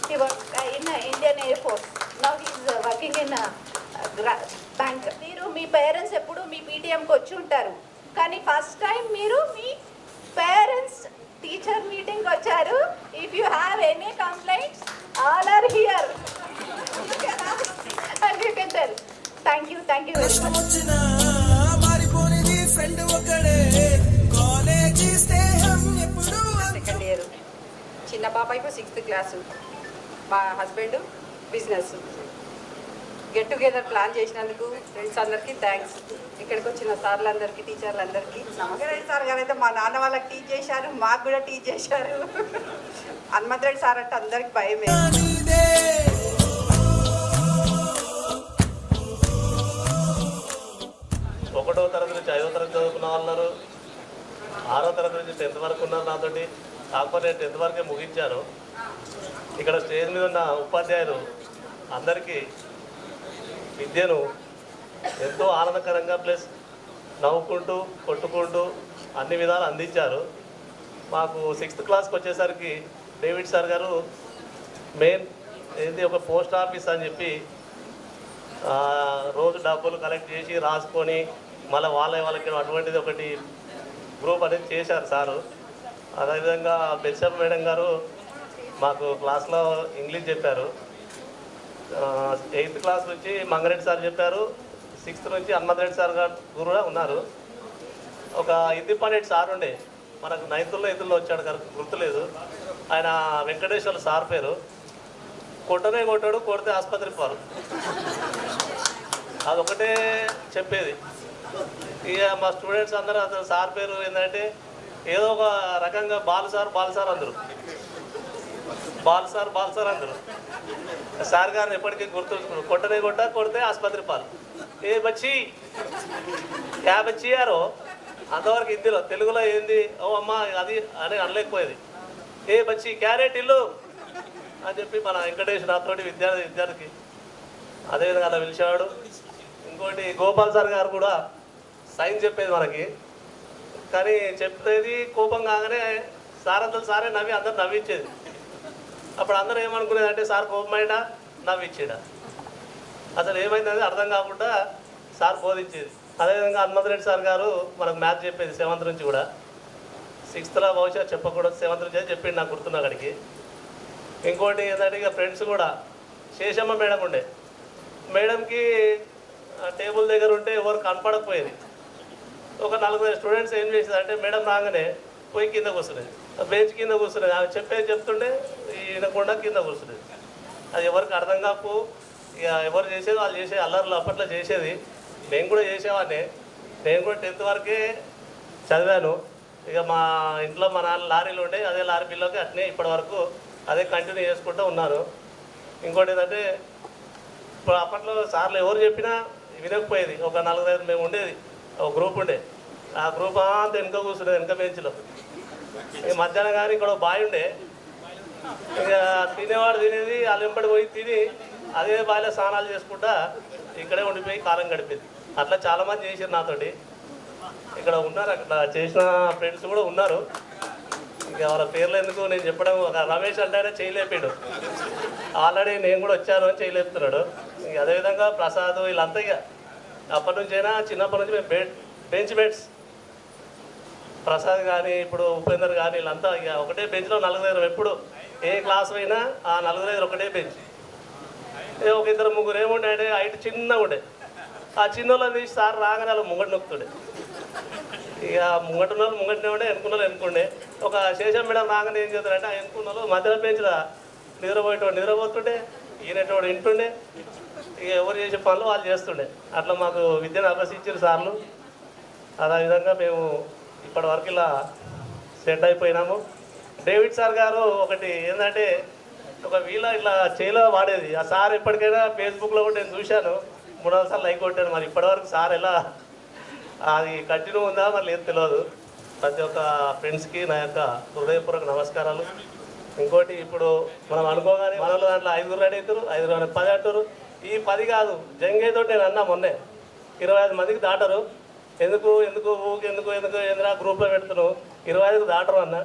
He worked in Indian Air Force. Now he is working in bank. మీరు మీ parents ఎప్పుడు మీ పీటీఎంకి వచ్చి ఉంటారు, కానీ first time మీరు మీ parents teacher మీటింగ్కి వచ్చారు. If you have any complaints, all are here and you can tell. Thank you very much. Second year, చిన్న పాపకు 6th class, మా husband business. Get together plan చేసినందుకు ఫ్రెండ్స్ అందరికీ థ్యాంక్స్. ఇక్కడికి వచ్చిన సార్లందరికీ, టీచర్లందరికీ. మంగారెడ్డి సార్ గారు అయితే మా నాన్న వాళ్ళకి టీచ్ చేశారు, మాకు కూడా టీచ్ చేశారు. హనుమంత్ రెడ్డి సార్ అంటే అందరికి భయమే. 1వ తరగతి నుంచి 5వ తరగతి చదువుకున్న వాళ్ళు ఉన్నారు, 6వ తరగతి నుంచి 10th వరకు ఉన్నారు నాతోటి. కాకపోతే 10th వరకే ముగించాను. ఇక్కడ స్టేజ్ మీద ఉన్న ఉపాధ్యాయులు అందరికీ విద్యను ఎంతో ఆనందకరంగా ప్లస్ నవ్వుకుంటూ కొట్టుకుంటూ అన్ని విధాలు అందించారు. మాకు 6th క్లాస్కి వచ్చేసరికి డేవిడ్ సార్ గారు మెయిన్ ఏంది ఒక పోస్ట్ ఆఫీస్ అని చెప్పి రోజు డబ్బులు కలెక్ట్ చేసి రాసుకొని మళ్ళీ వాళ్ళకి అటువంటిది ఒకటి గ్రూప్ అనేది చేశారు సారు. అదేవిధంగా బెచ్చమ్మ మేడం గారు మాకు క్లాస్లో ఇంగ్లీష్ చెప్పారు. 8th క్లాస్ నుంచి మంగరెడ్డి సార్ చెప్పారు. 6th నుంచి హనుమంతరెడ్డి సార్ గారు కూడా ఉన్నారు. ఒక ఇండిపెండెంట్ సార్ ఉండే మనకు 9th వచ్చాడు కదా గుర్తులేదు. ఆయన వెంకటేశ్వర సార్ పేరు. కొట్టనే కొట్టాడు, కొడితే ఆసుపత్రి పాలు, అదొకటే చెప్పేది. ఇక మా స్టూడెంట్స్ అందరూ అతను సార్ పేరు ఏంటంటే ఏదో ఒక రకంగా బాలు సార్ అందరు బాలు సార్ అందరు సార్ గారిని ఎప్పటికీ గుర్తుంచుకున్నారు. కొట్టనే కొడితే ఆసుపత్రి పాలు. ఏ బచ్చి క్యా బచ్చి యారో అంతవరకు హిందీలో, తెలుగులో ఏంది ఓ అమ్మ అది అని అనలేకపోయేది. ఏ బచ్చి క్యారెట్ ఇల్లు అని చెప్పి మన వెంకటేష్ నాతోటి విద్యార్థికి అదేవిధంగా అలా పిలిచేవాడు. ఇంకోటి గోపాల్ సార్ గారు కూడా సైన్స్ చెప్పేది మనకి, కానీ చెప్పేది కోపం కాగానే సారే నవ్వి అందరు నవ్వించేది. అప్పుడు అందరూ ఏమనుకునేది అంటే సార్ కోపమైనా నవ్విచ్చేడా, అసలు ఏమైంది అర్థం కాకుండా సార్ బోధించేది. అదేవిధంగా హనుమంతరెడ్డి సార్ గారు మనకు మ్యాథ్స్ చెప్పేది 7th నుంచి కూడా. 6thలో బహుశా చెప్పకూడదు, 7th నుంచి చెప్పింది నాకు గుర్తున్న అక్కడికి. ఇంకోటి ఏంటంటే ఇక ఫ్రెండ్స్ కూడా శేషమ్మ మేడం ఉండే, మేడంకి టేబుల్ దగ్గర ఉంటే ఎవరు కనపడకపోయేది. ఒక 4 స్టూడెంట్స్ ఏం చేసేది అంటే మేడం రాగానే పోయి కింద కూర్చునేది, బెంచ్ కింద కూర్చునేది. ఆమె చెప్పేది చెప్తుండే ఈయనకుండా కింద కూర్చునేది. అది ఎవరికి అర్థం కాకు, ఇక ఎవరు చేసేది వాళ్ళు చేసే అల్లర్లు అప్పట్లో చేసేది. నేను కూడా చేసేవాడిని. నేను కూడా 10th వరకే చదివాను. ఇక మా ఇంట్లో మా నాన్న లారీలు ఉండే, అదే లారీ పిల్లలకి అట్నే ఇప్పటి వరకు అదే కంటిన్యూ చేసుకుంటూ ఉన్నాను. ఇంకోటి ఏంటంటే ఇప్పుడు అప్పట్లో సార్లు ఎవరు చెప్పినా వినకపోయేది. ఒక 4-5 మేము ఉండేది, ఒక గ్రూప్ ఉండే. ఆ గ్రూప్ అంతా వెనుక కూర్చుండేది, వెనుక బెంచ్లో. ఇక మధ్యాహ్నం కానీ ఇక్కడ బావి ఉండే, ఇక తినేవాడు తినేది, వాళ్ళు వెంబడి పోయి తిని అదే బావిలో స్నానాలు చేసుకుంటా ఇక్కడే ఉండిపోయి కాలం గడిపేది. అట్లా చాలామంది చేశారు నాతోటి. ఇక్కడ ఉన్నారు, అట్లా చేసిన ఫ్రెండ్స్ కూడా ఉన్నారు. ఇక వాళ్ళ పేర్లు ఎందుకు నేను చెప్పడం, ఒక రమేష్ అంటేనే చేయలేపాడు, ఆల్రెడీ నేను కూడా వచ్చాను అని చేయలేపుతున్నాడు. ఇక అదేవిధంగా ప్రసాద్ వీళ్ళంతా ఇక అప్పటి నుంచైనా చిన్నప్పటి నుంచి మేము బెంచ్ మేట్స్. ప్రసాద్ కానీ ఇప్పుడు ఉపేందర్ కానీ వీళ్ళంతా ఇక ఒకటే బెంచ్లో 4 ఎప్పుడు ఏ క్లాస్ అయినా ఆ 4 ఒకటే బెంచ్. ఒక 2-3 ఏముండే హైట్ చిన్నగా ఉండే. ఆ చిన్నోళ్ళని తీసి సార్ రాగానే వాళ్ళు ముంగట నొక్కుతుండే. ఇక ముంగటనే ఉండే, ఎన్నుకుండే. ఒక శేషం మేడం రాగానే ఏం చేస్తారంటే ఆ ఎన్నుకున్న మధ్యలో బెంచ్లో నిద్రపోతుండే, ఈయనటోడు ఇంటుండే. ఇక ఎవరు చేసే పనులు వాళ్ళు చేస్తుండే. అట్లా మాకు విద్యను అభ్యసించారు సార్లు. అదేవిధంగా మేము ఇప్పటి వరకు ఇలా సెట్ అయిపోయినాము. డేవిడ్ సార్ గారు ఒకటి ఏంటంటే ఒక వీళ్ళ ఇట్లా చేలో వాడేది. ఆ సార్ ఎప్పటికైనా ఫేస్బుక్లో కూడా నేను చూశాను, 3-4 సార్లు లైక్ కొట్టాను. మరి ఇప్పటివరకు సార్ ఎలా అది కంటిన్యూ ఉందా మరి లేదు తెలియదు. ప్రతి ఒక్క ఫ్రెండ్స్కి నా యొక్క హృదయపూర్వక నమస్కారాలు. ఇంకోటి ఇప్పుడు మనం అనుకోగానే మన దాంట్లో 5 రెడీ అవుతారు, 5 10 అంటారు. ఈ 10 కాదు, జంగేతో నేను అన్నా మొన్నే 25 మందికి దాటరు. ఎందుకు ఎందుకు గ్రూప్లో పెడుతున్నావు, 25కి దాటరు అన్న.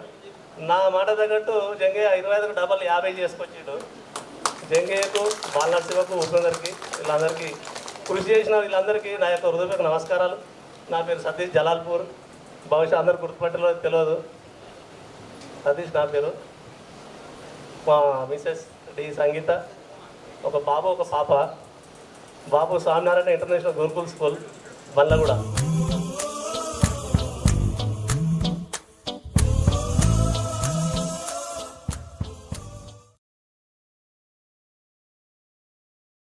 నా మాట తగ్గట్టు జంగయ్య 25కు డబల్ 50 చేసుకొచ్చాడు. జంగయ్యకు, బాలనరసింహకు, ఉపేందర్కి వీళ్ళందరికీ కృషి చేసిన వీళ్ళందరికీ నా యొక్క హృదయపూర్వక నమస్కారాలు. నా పేరు సతీష్ జలాల్పూర్. బహుశా అందరు గుర్తుపట్టలో తెలియదు, సతీష్ నా పేరు. మా మిసెస్ డి సంగీత, ఒక బాబు ఒక పాప. బాబు స్వామినారాయణ ఇంటర్నేషనల్ గురుకుల్ స్కూల్ బండ్లగూడ.